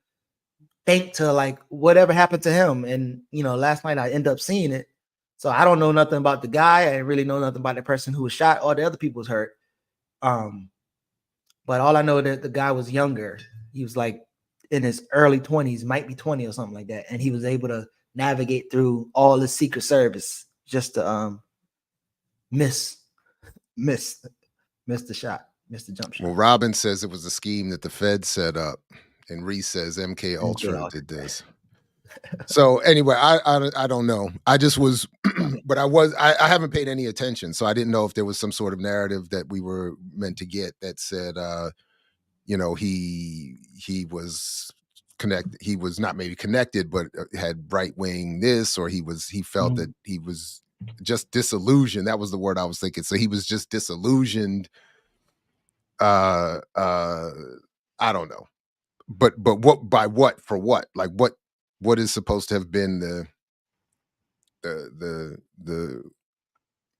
think to like whatever happened to him. And last night I ended up seeing it, so I don't know nothing about the guy. I didn't really know nothing about the person who was shot. All the other people was hurt. But all I know that the guy was younger. He was like in his early 20s, might be 20 or something like that, and he was able to navigate through all the Secret Service just to miss the shot, miss the jump shot. Well, Robin says it was a scheme that the Fed set up, and Reese says MK Ultra did this. So anyway, I don't know. I just was, but I haven't paid any attention, so I didn't know if there was some sort of narrative that we were meant to get that said, he was connected. He was not maybe connected, but had right wing this, or he felt that he was just disillusioned. That was the word I was thinking. So he was just disillusioned. I don't know, but what by what for what? Like what is supposed to have been the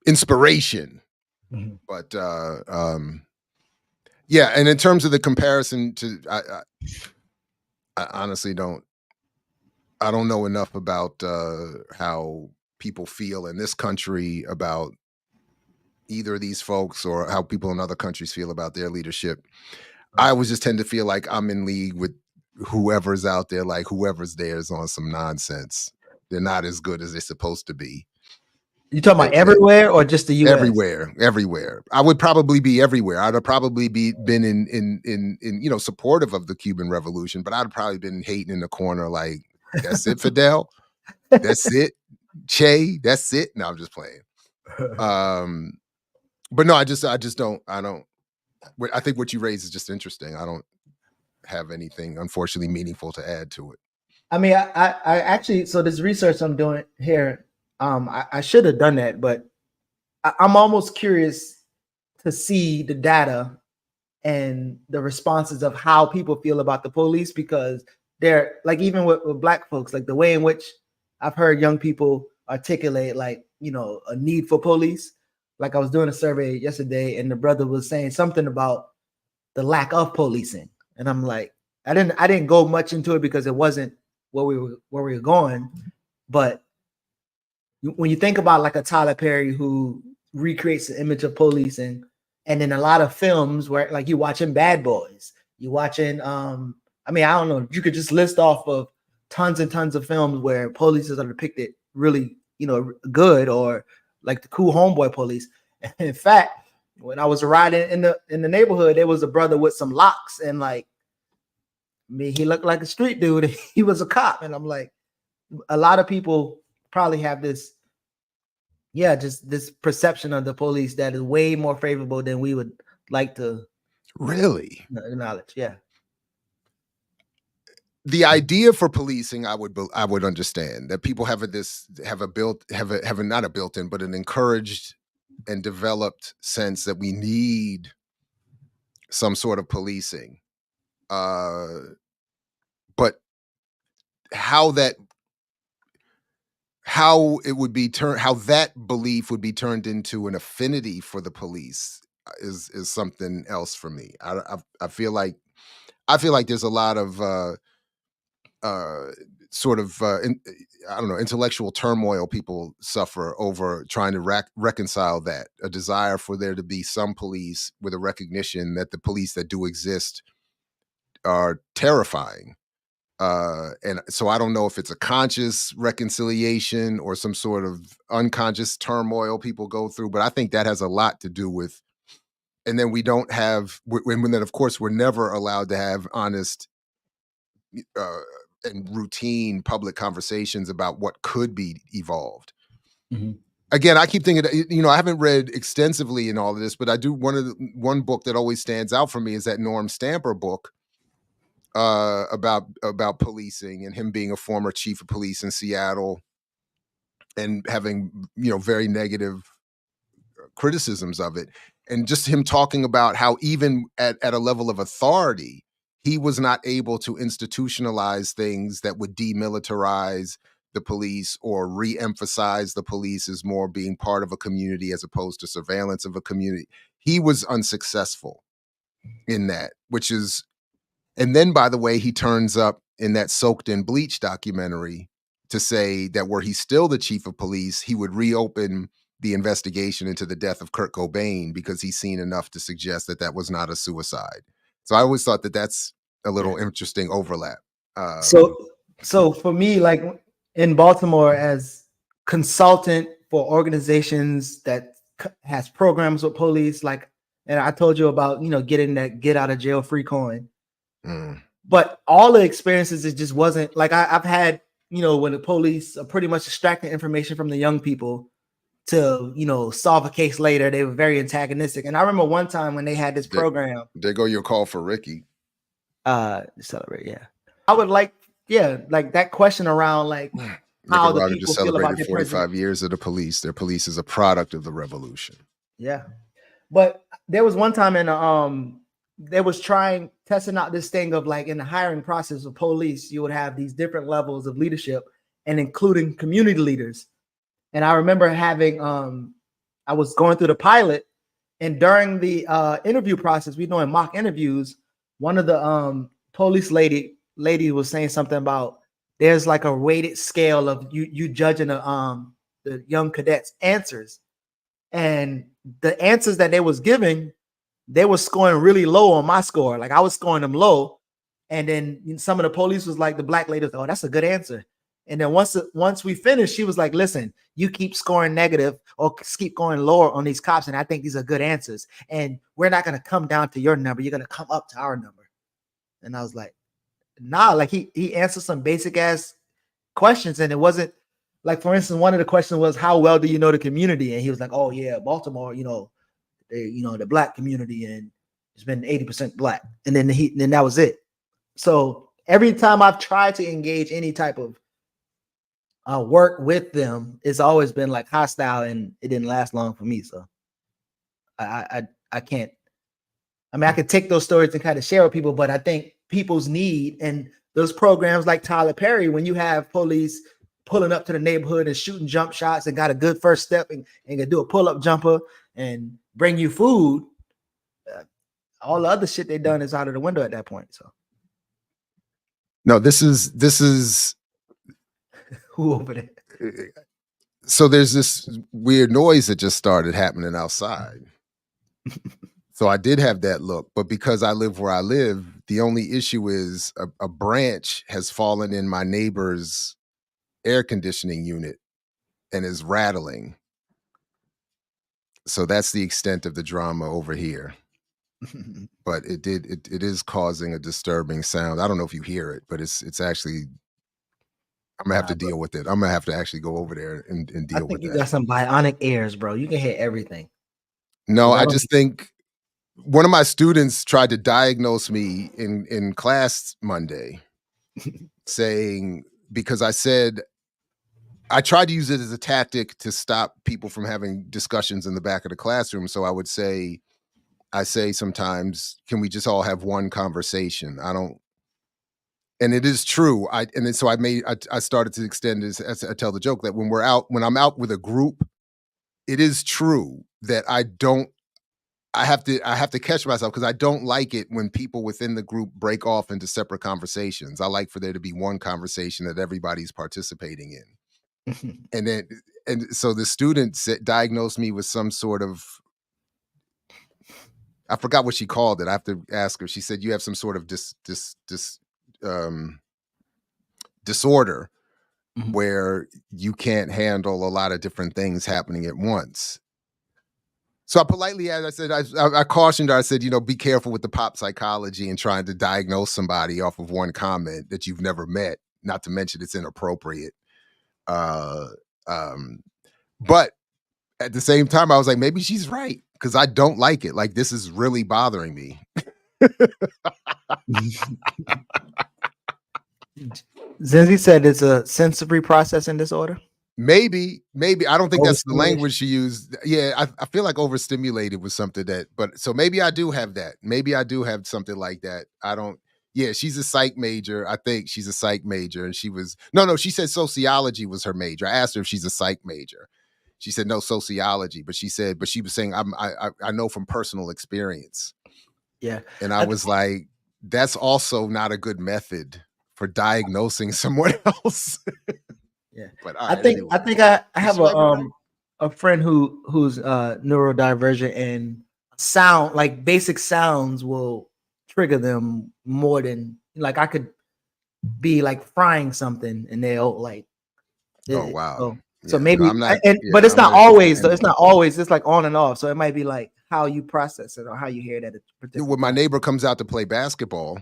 inspiration? Mm-hmm. But yeah, and in terms of the comparison to, I honestly don't know enough about how people feel in this country about either of these folks, or how people in other countries feel about their leadership. I always just tend to feel like I'm in league with whoever's out there, like whoever's there is on some nonsense. They're not as good as they're supposed to be. You talking about everywhere or just the U.S.? Everywhere. I would probably be everywhere. I'd have probably been in supportive of the Cuban Revolution, but I'd have probably been hating in the corner like, that's it, Fidel? That's it? Che? That's it? No, I'm just playing. But no, I think what you raised is just interesting. I don't have anything, unfortunately, meaningful to add to it. I mean, I actually, so this research I'm doing here, I should have done that, but I'm almost curious to see the data and the responses of how people feel about the police, because they're like, even with black folks, like the way in which I've heard young people articulate, like, you know, a need for police. Like I was doing a survey yesterday and the brother was saying something about the lack of policing. And I'm like, I didn't go much into it because it wasn't where we were going. But when you think about like a Tyler Perry who recreates the image of policing, and in a lot of films where like you watching Bad Boys, you watching I mean, I don't know, you could just list off of tons and tons of films where police are depicted really, you know, good, or like the cool homeboy police. In fact, when I was riding in the neighborhood, there was a brother with some locks, and like, I mean, he looked like a street dude. He was a cop, and I'm like, a lot of people probably have this, yeah, just this perception of the police that is way more favorable than we would like to Really? acknowledge. Yeah. The idea for policing, I would understand that people have not a built-in, but an encouraged and developed sense that we need some sort of policing. But how that belief would be turned into an affinity for the police is something else for me. I feel like there's a lot of I don't know, intellectual turmoil people suffer over trying to reconcile that, a desire for there to be some police with a recognition that the police that do exist are terrifying. And so I don't know if it's a conscious reconciliation or some sort of unconscious turmoil people go through, but I think that has a lot to do with, and then we don't have, when then of course we're never allowed to have honest and routine public conversations about what could be evolved. Mm-hmm. Again, I keep thinking, you know, I haven't read extensively in all of this, but I do. One book that always stands out for me is that Norm Stamper book about policing, and him being a former chief of police in Seattle and having, you know, very negative criticisms of it, and just him talking about how even at a level of authority, he was not able to institutionalize things that would demilitarize the police or re-emphasize the police as more being part of a community as opposed to surveillance of a community. He was unsuccessful in that, and then, by the way, he turns up in that Soaked in Bleach documentary to say that were he still the chief of police, he would reopen the investigation into the death of Kurt Cobain because he's seen enough to suggest that that was not a suicide. So I always thought that that's a little interesting overlap. So for me, like in Baltimore, as consultant for organizations that has programs with police, like, and I told you about, you know, getting that get out of jail free coin. But all the experiences, it just wasn't like I've had, you know, when the police are pretty much extracting information from the young people to, you know, solve a case later. They were very antagonistic. And I remember one time when they had this program. There go your call for Ricky. Celebrate, yeah. I would like, yeah, like that question around like how the people just feel about celebrated their 45 president. years of the police. Their police is a product of the revolution. Yeah. But there was one time in they was testing out this thing of like in the hiring process of police, you would have these different levels of leadership and including community leaders. And I remember having I was going through the pilot, and during the interview process, we doing mock interviews. One of the police lady was saying something about there's like a weighted scale of you judging the young cadets' answers, and the answers that they was giving, they were scoring really low on my score. Like I was scoring them low, and then some of the police was like, the black lady was, oh, that's a good answer. And then once we finished, she was like, listen, you keep scoring negative or keep going lower on these cops, and I think these are good answers. And we're not going to come down to your number. You're going to come up to our number. And I was like, nah, like he answered some basic ass questions. And it wasn't like, for instance, one of the questions was, how well do you know the community? And he was like, oh yeah, Baltimore, you know, the black community, and it's been 80% black. And then that was it. So every time I've tried to engage any type of work with them, it's always been like hostile, and it didn't last long for me. So I can't I mean, I could take those stories and kind of share with people, but I think people's need and those programs like Tyler Perry, when you have police pulling up to the neighborhood and shooting jump shots and got a good first step and can do a pull-up jumper and bring you food, all the other shit they done is out of the window at that point. So no, this is who over there? So there's this weird noise that just started happening outside. So I did have that look, but because I live where I live, the only issue is a branch has fallen in my neighbor's air conditioning unit and is rattling. So that's the extent of the drama over here. But it is causing a disturbing sound. I don't know if you hear it, but it's actually, I'm gonna have to deal with it. I'm gonna have to actually go over there and deal with You that. got some bionic ears, bro. You can hear everything. No, I just think one of my students tried to diagnose me in class Monday, saying, because I said, I tried to use it as a tactic to stop people from having discussions in the back of the classroom. So I say sometimes, can we just all have one conversation? And it is true. I started to extend this as I tell the joke that when I'm out with a group, it is true that I have to catch myself, because I don't like it when people within the group break off into separate conversations. I like for there to be one conversation that everybody's participating in. And so the student diagnosed me with some sort of, I forgot what she called it. I have to ask her. She said, you have some sort of disorder where you can't handle a lot of different things happening at once. So I politely, as I said, I cautioned her. I said, be careful with the pop psychology and trying to diagnose somebody off of one comment that you've never met, not to mention it's inappropriate. But at the same time, I was like, maybe she's right, because I don't like it. Like, this is really bothering me. Zenzi said it's a sensory processing disorder. Maybe. I don't think that's the language she used. Yeah, I feel like overstimulated was something so maybe I do have that. Maybe I do have something like that. Yeah, she's a psych major. I think she's a psych major. And she said sociology was her major. I asked her if she's a psych major. She said no, sociology. But she was saying, I know from personal experience. Yeah. And I was like, that's also not a good method for diagnosing someone else. Yeah. But I think I have a friend who's neurodivergent, and sound, like basic sounds, will trigger them more than, like, I could be like frying something and they'll like, oh wow. So maybe, but it's not always. So it's not always. It's like on and off. So it might be like how you process it or how you hear that. When my neighbor comes out to play basketball,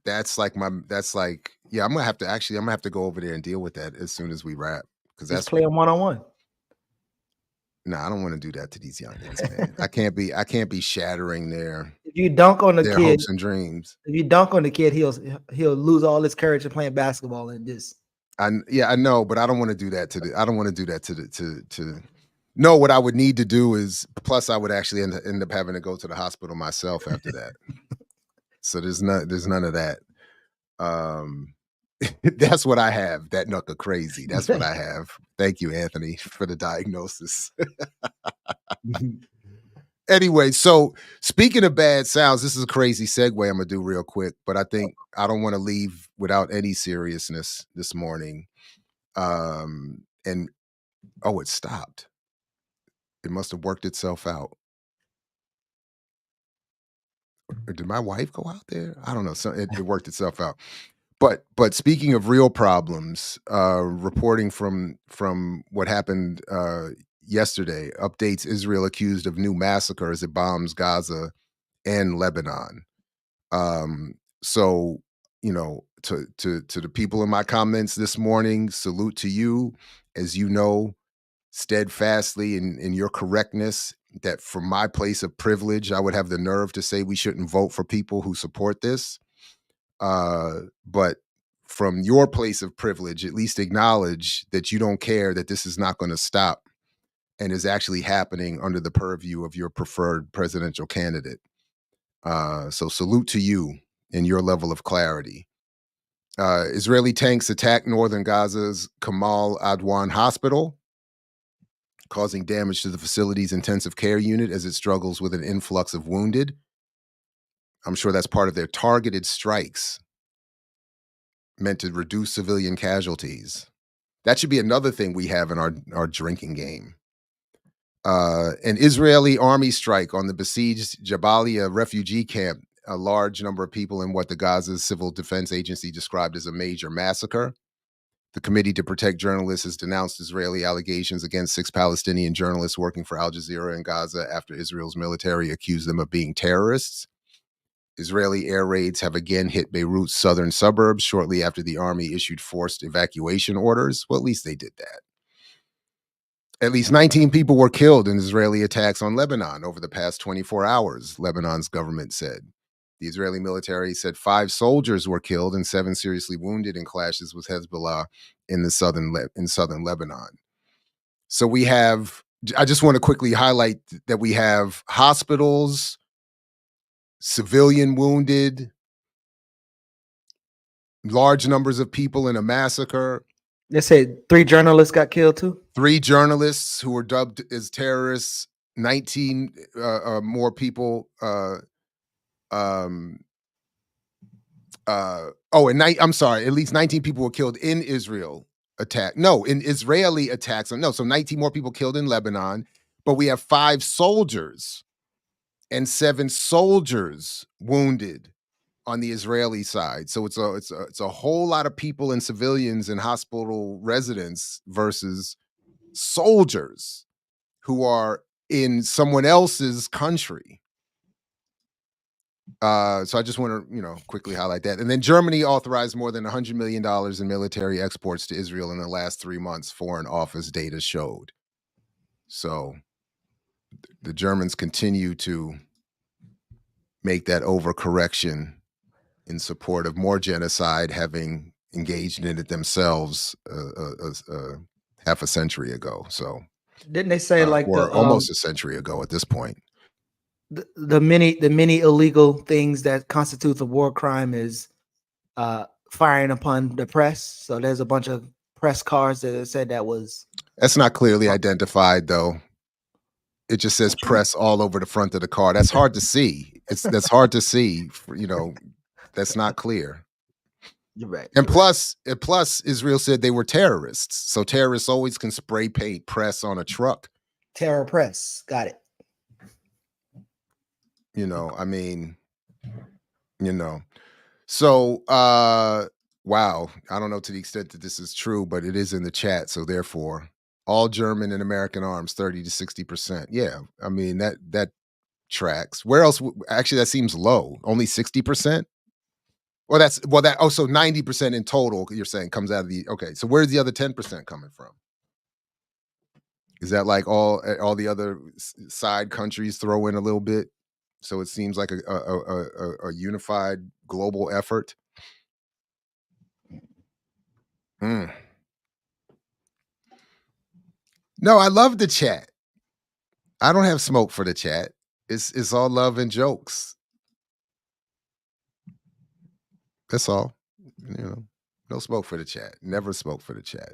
that's like, I'm gonna have to go over there and deal with that as soon as we wrap, because that's play them one-on-one. No, I don't want to do that to these youngins, man. I can't be shattering their. If you dunk on the kid, hopes and dreams. If you dunk on the kid, he'll lose all his courage of playing basketball and just. I know, but I don't want to do that to no, what I would need to do is, plus I would actually end up having to go to the hospital myself after that. So there's none of that. That's what I have. That knuckle crazy. That's what I have. Thank you, Anthony, for the diagnosis. Anyway, so speaking of bad sounds, this is a crazy segue I'm gonna do real quick, but I think I don't want to leave without any seriousness this morning. It stopped. It must have worked itself out. Or did my wife go out there? I don't know. So it worked itself out. But speaking of real problems, reporting from what happened yesterday, updates Israel accused of new massacre as it bombs Gaza and Lebanon. So, to the people in my comments this morning, salute to you, as you know, steadfastly in your correctness, that from my place of privilege, I would have the nerve to say we shouldn't vote for people who support this. But from your place of privilege, at least acknowledge that you don't care that this is not going to stop, and is actually happening under the purview of your preferred presidential candidate. So salute to you in your level of clarity. Israeli tanks attacked northern Gaza's Kamal Adwan Hospital, causing damage to the facility's intensive care unit as it struggles with an influx of wounded. I'm sure that's part of their targeted strikes meant to reduce civilian casualties. That should be another thing we have in our drinking game. An Israeli army strike on the besieged Jabalia refugee camp. A large number of people in what the Gaza's Civil Defense Agency described as a major massacre. The Committee to Protect Journalists has denounced Israeli allegations against 6 Palestinian journalists working for Al Jazeera in Gaza after Israel's military accused them of being terrorists. Israeli air raids have again hit Beirut's southern suburbs shortly after the army issued forced evacuation orders. Well, at least they did that. At least 19 people were killed in Israeli attacks on Lebanon over the past 24 hours, Lebanon's government said. The Israeli military said 5 soldiers were killed and 7 seriously wounded in clashes with Hezbollah in southern Lebanon. So we have, I just want to quickly highlight that we have hospitals, civilian wounded, large numbers of people in a massacre. They say 3 journalists got killed too. 3 journalists who were dubbed as terrorists, 19 more people. I'm sorry, at least 19 people were killed in Israel attack. No, in Israeli attacks. No, so 19 more people killed in Lebanon, but we have 5 soldiers and 7 soldiers wounded on the Israeli side. So it's a whole lot of people and civilians and hospital residents versus soldiers who are in someone else's country. So I just want to, quickly highlight that. And then Germany authorized more than $100 million in military exports to Israel in the last 3 months, Foreign Office data showed. So the Germans continue to make that overcorrection in support of more genocide, having engaged in it themselves half a century ago. So didn't they say or almost a century ago at this point? The many illegal things that constitute a war crime is firing upon the press. So there's a bunch of press cards that said that's not clearly identified though. It just says press all over the front of the car. That's hard to see. That's hard to see. That's not clear. You're right. And plus, Israel said they were terrorists. So terrorists always can spray paint press on a truck. Terror press. Got it. So wow, I don't know to the extent that this is true, but it is in the chat. So therefore, all German and American arms 30 to 60%. Yeah, I mean that tracks. Where else? Actually, that seems low. Only 60%. So 90% in total. You're saying comes out of the okay. So where's the other 10% coming from? Is that like all the other side countries throw in a little bit? So it seems like a unified global effort. No, I love the chat. I don't have smoke for the chat. It's all love and jokes. That's all. No smoke for the chat. Never smoke for the chat.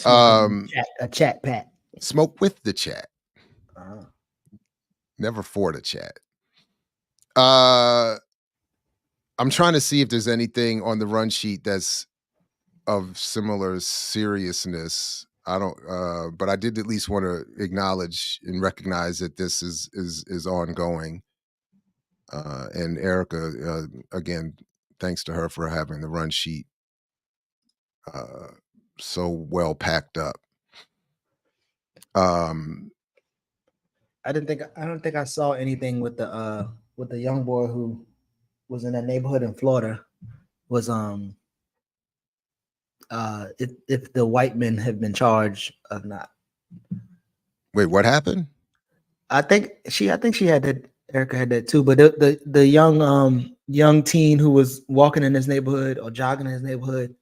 A chat pat. Smoke with the chat. Never for the chat. I'm trying to see if there's anything on the run sheet that's of similar seriousness. I don't, but I did at least want to acknowledge and recognize that this is ongoing. And Erica, again, thanks to her for having the run sheet so well packed up. I don't think I saw anything with the young boy who was in a neighborhood in Florida was if the white men have been charged or not. Wait, what happened? I think she had that. Erica had that too, but the young teen who was walking in his neighborhood or jogging in his neighborhood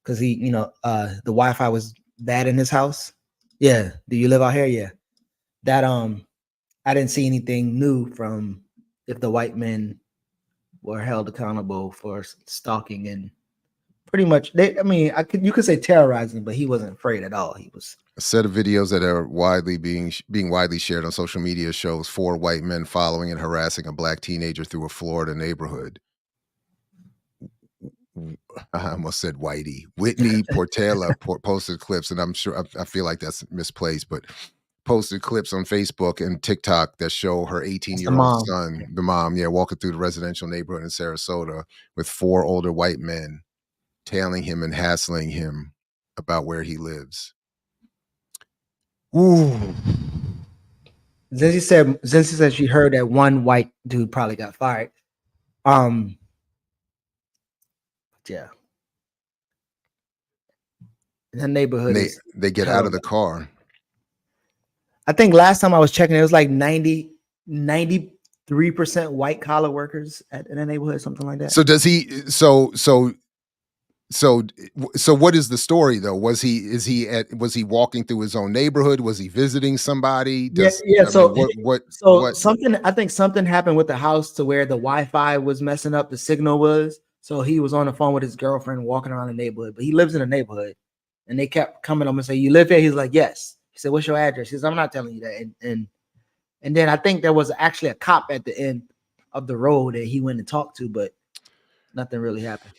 because he, the Wi-Fi was bad in his house. Yeah. Do you live out here? Yeah. That I didn't see anything new from if the white men were held accountable for stalking and pretty much you could say terrorizing, but he wasn't afraid at all. He was A set of videos that are being widely shared on social media shows 4 white men following and harassing a black teenager through a Florida neighborhood. I almost said Whitey. Whitney Portela posted clips, and I'm sure I feel like that's misplaced, but posted clips on Facebook and TikTok that show her 18-year-old son, the mom, walking through the residential neighborhood in Sarasota with 4 older white men tailing him and hassling him about where he lives. Ooh. Zinzi said she heard that one white dude probably got fired. Yeah. In the neighborhood, they get out of the car. I think last time I was checking, it was like 93% white collar workers in the neighborhood, something like that. So does he? So what is the story though? Was he walking through his own neighborhood? Was he visiting somebody? I think something happened with the house to where the Wi-Fi was messing up, the signal was. So he was on the phone with his girlfriend walking around the neighborhood, but he lives in a neighborhood, and they kept coming up and say, "You live here?" He's like, "Yes." He said, "What's your address?" He says, "I'm not telling you that." And then I think there was actually a cop at the end of the road that he went and talked to, but nothing really happened.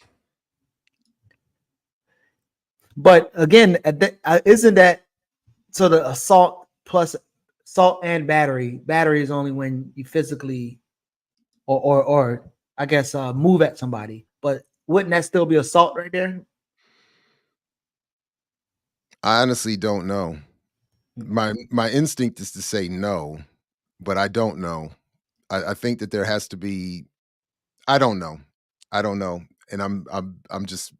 But again, isn't that so? The assault plus assault and battery is only when you physically or I guess move at somebody. But wouldn't that still be assault right there? I honestly don't know. My instinct is to say no, but I don't know. I think that there has to be. I don't know, and I'm just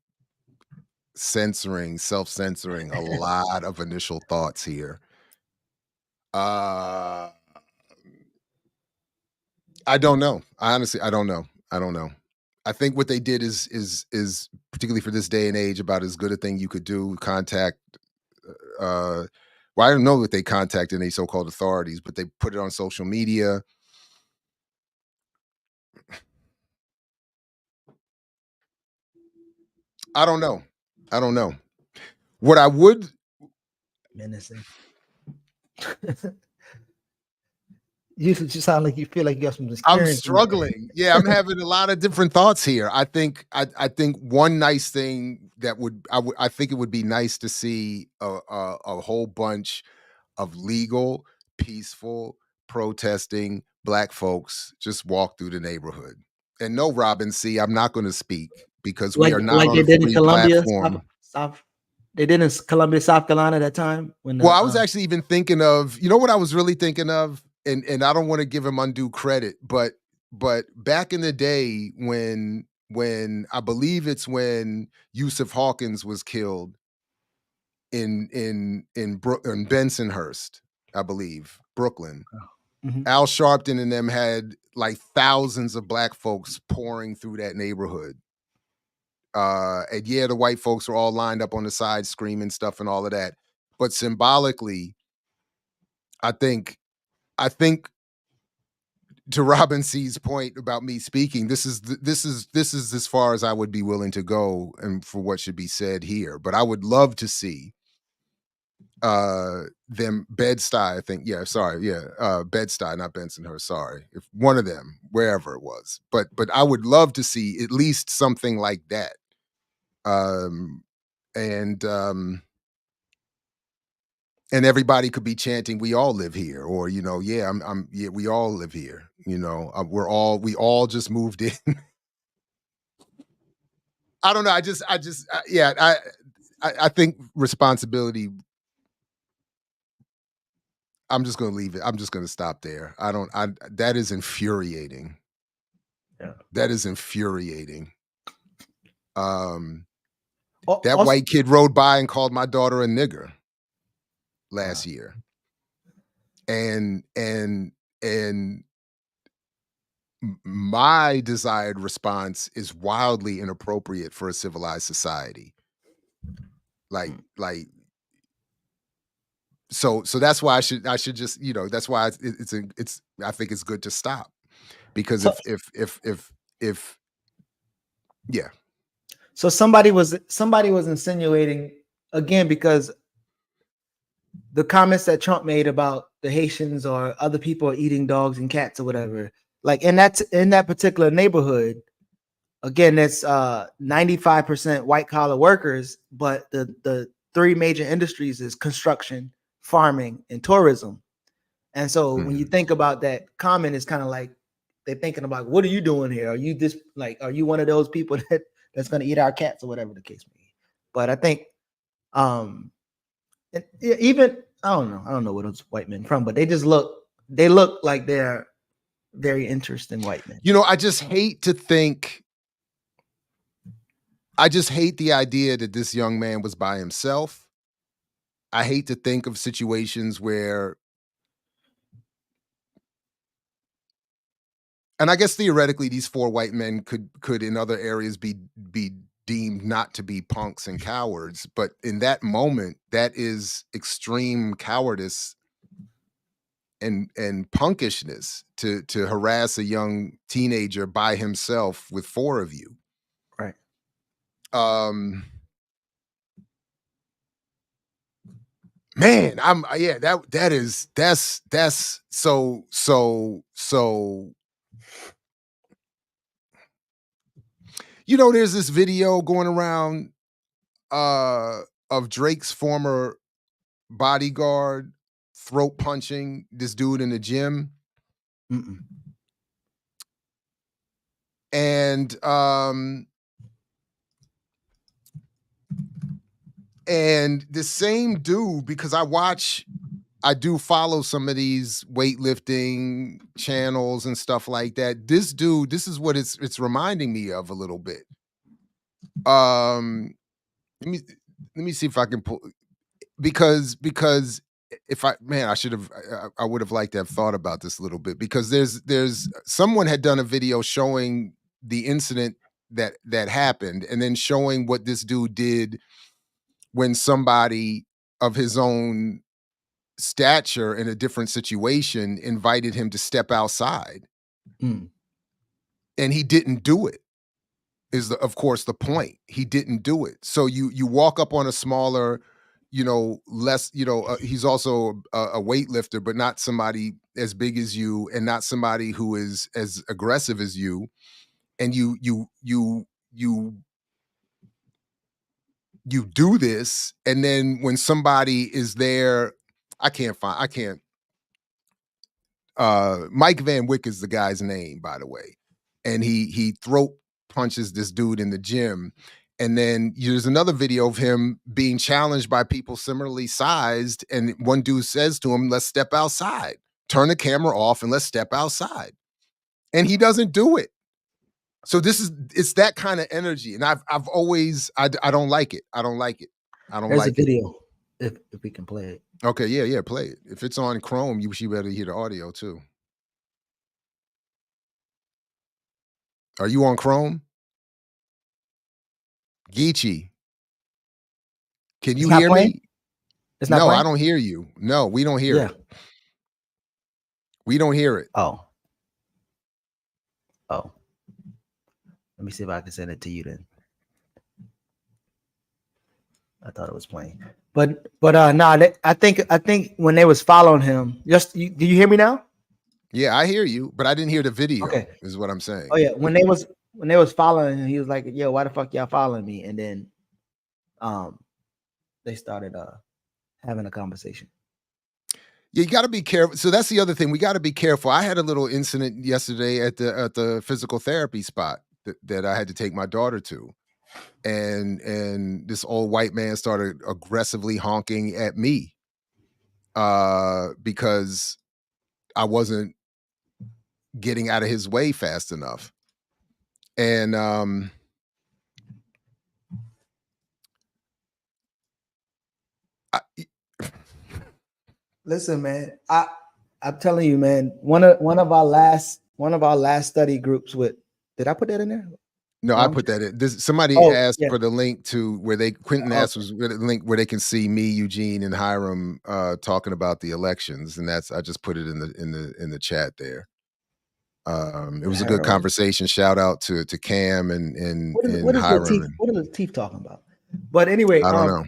self-censoring a lot of initial thoughts here. I don't know. I don't know. I think what they did is particularly for this day and age about as good a thing you could do. Contact. Well, I don't know that they contacted any so-called authorities, but they put it on social media. I don't know. What I would menacing. You sound like you feel like you have some experience. I'm struggling. Yeah, I'm having a lot of different thoughts here. I think one nice thing that I think it would be nice to see a whole bunch of legal, peaceful, protesting Black folks just walk through the neighborhood. And no, Robin C., I'm not going to speak because we are not on a free platform. They did in Columbia, South Carolina at that time. I was actually even thinking of, what I was really thinking of, and I don't want to give him undue credit, but back in the day when I believe it's when Yusuf Hawkins was killed in Bensonhurst, I believe, Brooklyn. Mm-hmm. Al Sharpton and them had like thousands of Black folks pouring through that neighborhood. And the white folks were all lined up on the side screaming stuff and all of that. But symbolically, I think to Robin C's point about me speaking, this is as far as I would be willing to go and for what should be said here. But I would love to see them Bed-Stuy, I think. Bed-Stuy, not Bensonhurst, sorry. If one of them, wherever it was. But I would love to see at least something like that. And everybody could be chanting, "We all live here," or we all live here. We all just moved in. I don't know. I think responsibility. I'm just going to leave it. I'm just going to stop there. That is infuriating. Yeah. That is infuriating. That Also, white kid rode by and called my daughter a nigger last year. And my desired response is wildly inappropriate for a civilized society. Like So that's why I should just, you know, that's why it's I think it's good to stop, because So- if yeah. So somebody was insinuating again, because the comments that Trump made about the Haitians or other people are eating dogs and cats or whatever, like in that particular neighborhood, again, that's 95% white collar workers, but the three major industries is construction, farming, and tourism. And so when you think about that comment, it's kind of like they're thinking about, what are you doing here? Are you are you one of those people that's going to eat our cats or whatever the case may be? But I think even I don't know where those white men from, but they look like they're very interesting white men. You know, I just hate the idea that this young man was by himself. I hate to think of situations where, and I guess theoretically these four white men could in other areas be deemed not to be punks and cowards, but in that moment, that is extreme cowardice and punkishness to harass a young teenager by himself with four of you. Right. Man, that's so you know, there's this video going around of Drake's former bodyguard throat punching this dude in the gym. And the same dude, because I do follow some of these weightlifting channels and stuff like that. This dude, this is what it's reminding me of a little bit. Let me see if I can pull, because if I would have liked to have thought about this a little bit, because there's someone had done a video showing the incident that happened, and then showing what this dude did when somebody of his own stature in a different situation invited him to step outside. And he didn't do it, is of course the point. He didn't do it. So you walk up on a smaller, you know, less, you know, he's also a weightlifter, but not somebody as big as you, and not somebody who is as aggressive as you. And you do this, and then when somebody is there, Mike Van Wyck is the guy's name, by the way, and he throat punches this dude in the gym, and then there's another video of him being challenged by people similarly sized, and one dude says to him, "Let's step outside, turn the camera off, and let's step outside," and he doesn't do it. So it's that kind of energy, and I've always I don't like it. I don't like it. There's a video if we can play it. Okay, yeah, play it. If it's on Chrome, you should be able to hear the audio too. Are you on Chrome? Geechee, can you hear me? It's not No, playing? I don't hear you. No, we don't hear it. We don't hear it. Oh. Let me see if I can send it to you then. I thought it was playing, but I think when they was following him, do you hear me now? Yeah, I hear you, but I didn't hear the video. Okay, is what I'm saying. Oh yeah, when they was following him, he was like, "Yo, why the fuck y'all following me?" And then, they started having a conversation. Yeah, you got to be careful. So that's the other thing. We got to be careful. I had a little incident yesterday at the physical therapy spot that I had to take my daughter to. And this old white man started aggressively honking at me because I wasn't getting out of his way fast enough. And listen, man, I'm telling you, man, one of our last study groups with, did I put that in there? No, I put that in. Somebody asked for the link to where Quentin asked was the link where they can see me, Eugene, and Hiram talking about the elections, and I just put it in the chat there. It was a good conversation. Shout out to Cam and Hiram. What are Lateef talking about? But anyway, I don't know.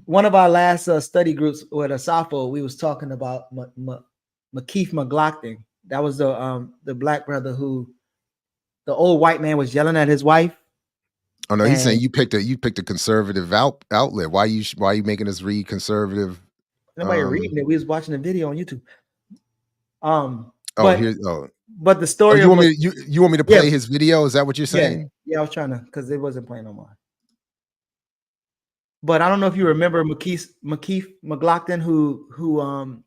One of our last study groups with Asafo, we was talking about McKeith McLaughlin. That was the black brother who the old white man was yelling at his wife. Oh no, he's saying you picked a conservative outlet. Why are you making us read conservative? Nobody reading it. We was watching a video on YouTube. But the story. You want me to play his video? Is that what you're saying? Yeah, I was trying to, because it wasn't playing on mine. But I don't know if you remember McKeith McLaughlin, who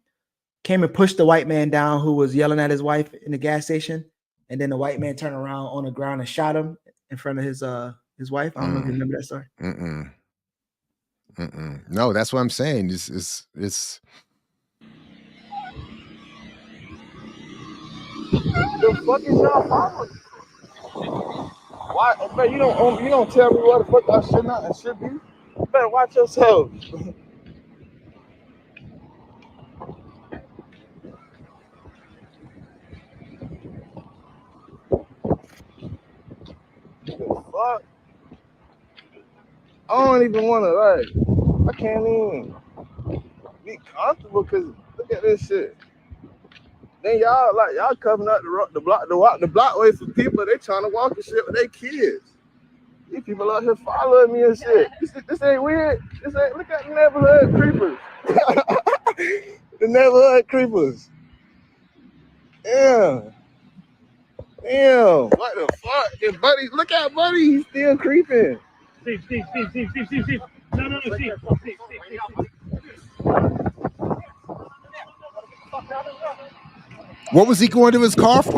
came and pushed the white man down who was yelling at his wife in the gas station, and then the white man turned around on the ground and shot him in front of his wife. I don't know if you remember that story. No, that's what I'm saying. It's The fuck is y'all following? Why, man? You don't tell me what the fuck I should not and should be. You better watch yourself. Fuck. I don't even want to I can't even be comfortable because look at this shit. Then y'all coming up the blockway for people. They trying to walk and shit with their kids. These people out here following me and shit. This ain't weird. Look at the neighborhood creepers. The neighborhood creepers. Yeah. Damn. What the fuck? And Buddy, look at Buddy. He's still creeping. Steve. No, Steve. What was he going to his car for?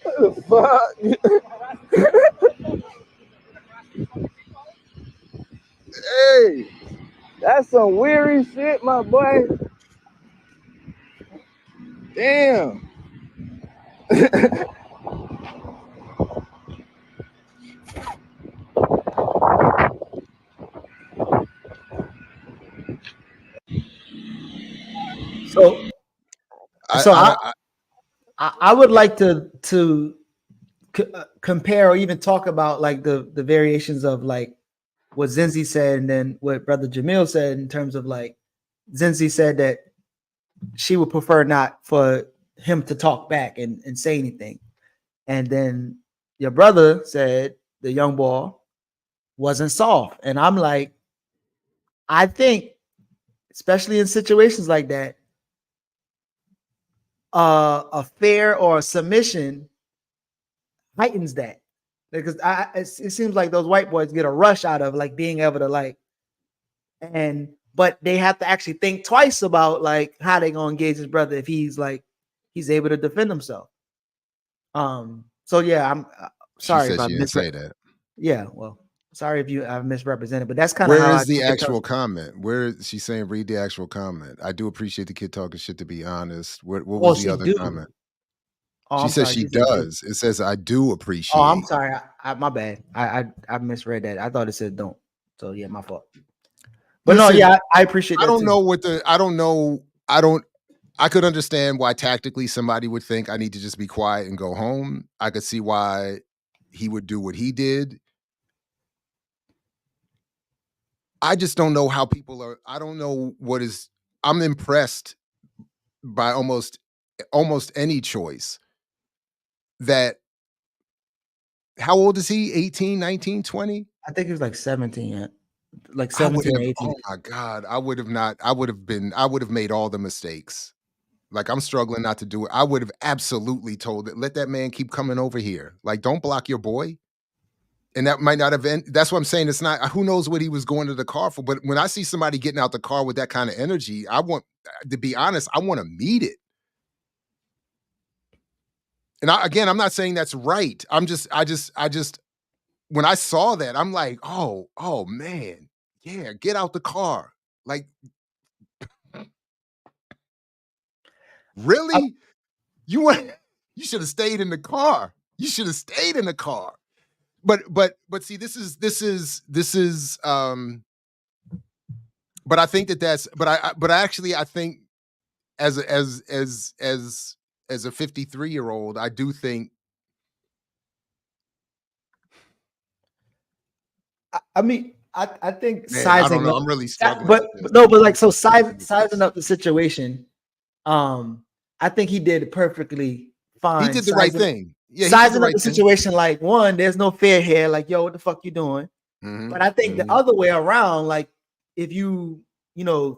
What the fuck? Hey, that's some weary shit, my boy. Damn. I would like to compare or even talk about like the variations of like what Zinzi said and then what Brother Jamil said in terms of like Zinzi said that she would prefer not for him to talk back and say anything. And then your brother said the young boy wasn't soft. And I'm like, I think, especially in situations like that, a fair or a submission heightens that, because it seems like those white boys get a rush out of like being able to like, but they have to actually think twice about like how they gonna engage his brother if he's able to defend himself. So yeah, I'm sorry if I say that. Yeah, well, sorry if I've misrepresented, but that's kind of where is the actual comment? Where is she saying read the actual comment? I do appreciate the kid talking shit, to be honest. What was the other comment? She says she does. It says I do appreciate. Oh, I'm sorry. My bad. I misread that. I thought it said don't. So yeah, my fault. But listen, no, yeah, I appreciate that. I could understand why tactically somebody would think I need to just be quiet and go home. I could see why he would do what he did. I just don't know how people are. I don't know what is. I'm impressed by almost any choice. That, how old is he? 18, 19, 20? I think he was like 17. Like 17, 18. Oh my God. I would have made all the mistakes. Like, I'm struggling not to do it. I would have absolutely told it. Let that man keep coming over here. Like, don't block your boy. And that might not have been, that's what I'm saying. It's not, who knows what he was going to the car for. But when I see somebody getting out the car with that kind of energy, to be honest, I want to meet it. And I'm not saying that's right. I just, when I saw that, I'm like, oh man, yeah, get out the car. Like, really? You should have stayed in the car. You should have stayed in the car. But see, this is but I think that's but actually I think as a 53-year-old, I do think I mean, I think man, I don't sizing know. up, I'm really struggling. but with this. no, but like so sizing up the situation. I think he did perfectly fine. He did the right sizing- thing. Yeah, he did sizing the up right the thing. situation, like one, there's no fear here. Like, yo, what the fuck you doing? Mhm, But I think the mhm. other way around, like if you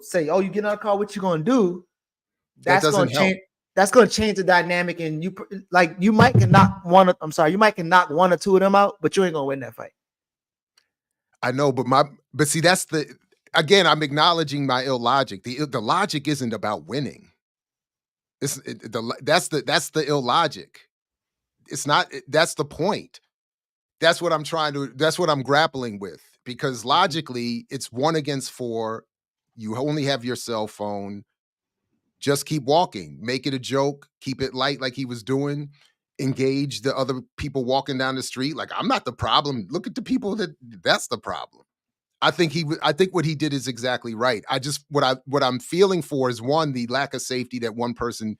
say, oh, you get in a car, what you gonna do? That That's gonna doesn't help. change. That's gonna change the dynamic, and you might can knock one. I'm sorry, you might can knock one or two of them out, but you ain't gonna win that fight. I know, but see, that's again, I'm acknowledging my illogic. The logic isn't about winning. That's the illogic. It's not. That's the point. That's what I'm grappling with, because logically it's 1 against 4. You only have your cell phone. Just keep walking. Make it a joke. Keep it light, like he was doing. Engage the other people walking down the street. Like, I'm not the problem. Look at the people that's the problem. I think what he did is exactly right. What I'm feeling for is, one, the lack of safety that one person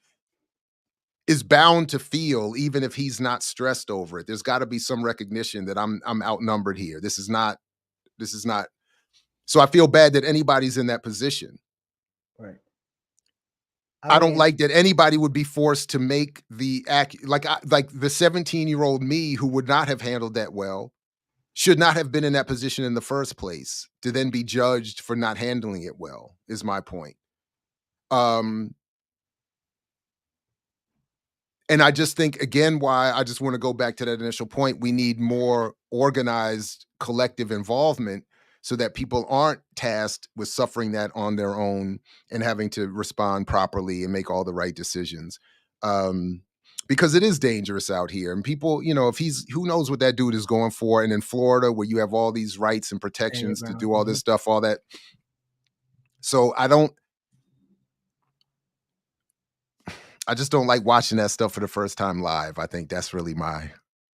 is bound to feel, even if he's not stressed over it. There's got to be some recognition that I'm outnumbered here. This is not. So I feel bad that anybody's in that position. Right. I don't like that anybody would be forced to make the like the 17-year-old me, who would not have handled that well, should not have been in that position in the first place, to then be judged for not handling it well, is my point. And I just think, again, why I just want to go back to that initial point. We need more organized collective involvement so that people aren't tasked with suffering that on their own and having to respond properly and make all the right decisions. Because it is dangerous out here. And people, if who knows what that dude is going for. And in Florida, where you have all these rights and protections to do all this stuff, all that. So I just don't like watching that stuff for the first time live. I think that's really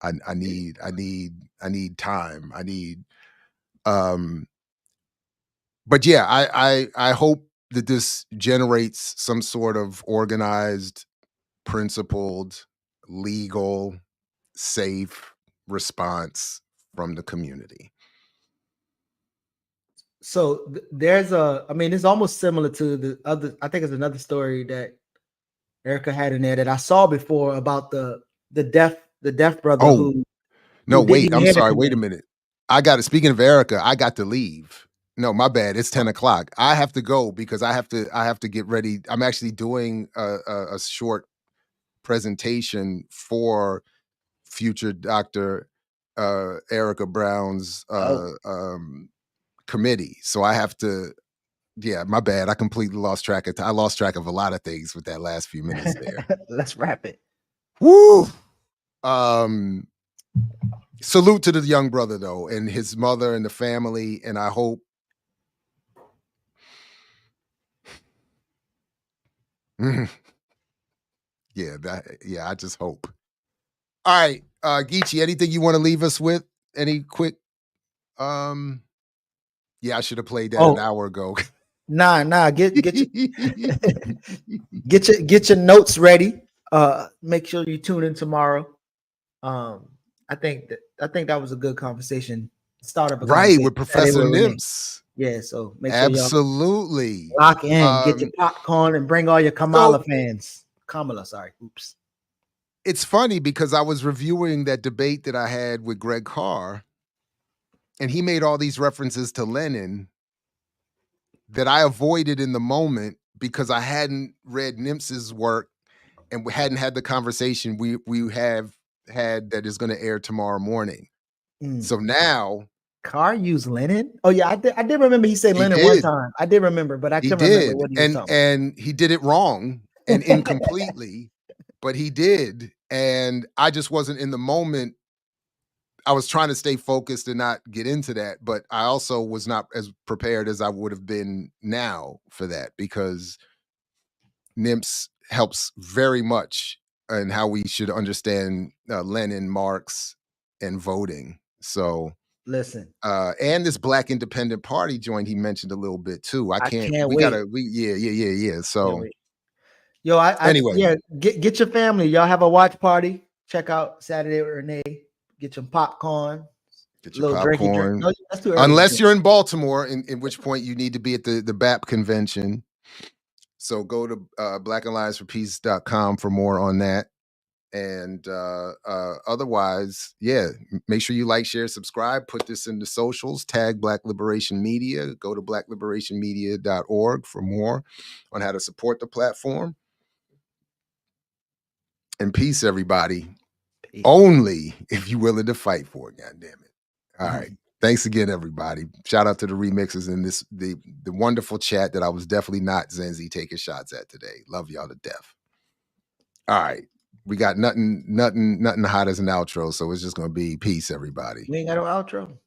I need time. But yeah, I hope that this generates some sort of organized, principled, legal, safe response from the community. So it's almost similar to the other. I think it's another story that Erica had in there that I saw before about the deaf brother. Oh, no, wait, I'm sorry. Wait a minute. Speaking of Erica, I got to leave. No, my bad. It's 10 o'clock. I have to go because I have to get ready. I'm actually doing a short presentation for future Dr. Erica Brown's committee. So I have to, yeah, my bad. I completely lost track of I lost track of a lot of things with that last few minutes there. Let's wrap it. Woo! Salute to the young brother, though, and his mother and the family, and I hope I just hope. All right, Geechee, anything you want to leave us with? Any quick I should have played that an hour ago. Nah, get your notes ready. Make sure you tune in tomorrow. I think that was a good conversation. Right, with Professor Nimps. Yeah, so make sure absolutely y'all lock in, get your popcorn, and bring all your Kamala fans. Kamala, sorry. Oops. It's funny because I was reviewing that debate that I had with Greg Carr, and he made all these references to Lenin that I avoided in the moment because I hadn't read Nimps's work and we hadn't had the conversation we have had that is going to air tomorrow morning. So now Carr used Lenin. Oh yeah, I did remember he said Lenin one time. I did remember, but I couldn't remember what he was talking about. And he did it wrong and incompletely, but he did. And I just wasn't in the moment. I was trying to stay focused and not get into that, but I also was not as prepared as I would have been now for that, because Nimps helps very much and how we should understand Lenin, Marx, and voting. So Listen, and this Black Independent Party joint he mentioned a little bit too. I can't We wait. gotta. Yeah. So Yo, anyway. yeah, get your family. Y'all have a watch party. Check out Saturday with Renee. Get some popcorn. Get your little drinky popcorn. drink. No, that's too early. Unless you're in Baltimore, in which point you need to be at the BAP convention. So go to blackallianceforpeace.com for more on that. And otherwise, yeah, make sure you like, share, subscribe, put this in the socials, tag Black Liberation Media, go to blackliberationmedia.org for more on how to support the platform. And peace, everybody. Peace. Only if you're willing to fight for it, goddammit. All right. Thanks again, everybody. Shout out to the remixers and the wonderful chat that I was definitely not Zenzi taking shots at today. Love y'all to death. All right. We got nothing hot as an outro, so it's just gonna be peace, everybody. We ain't got no outro.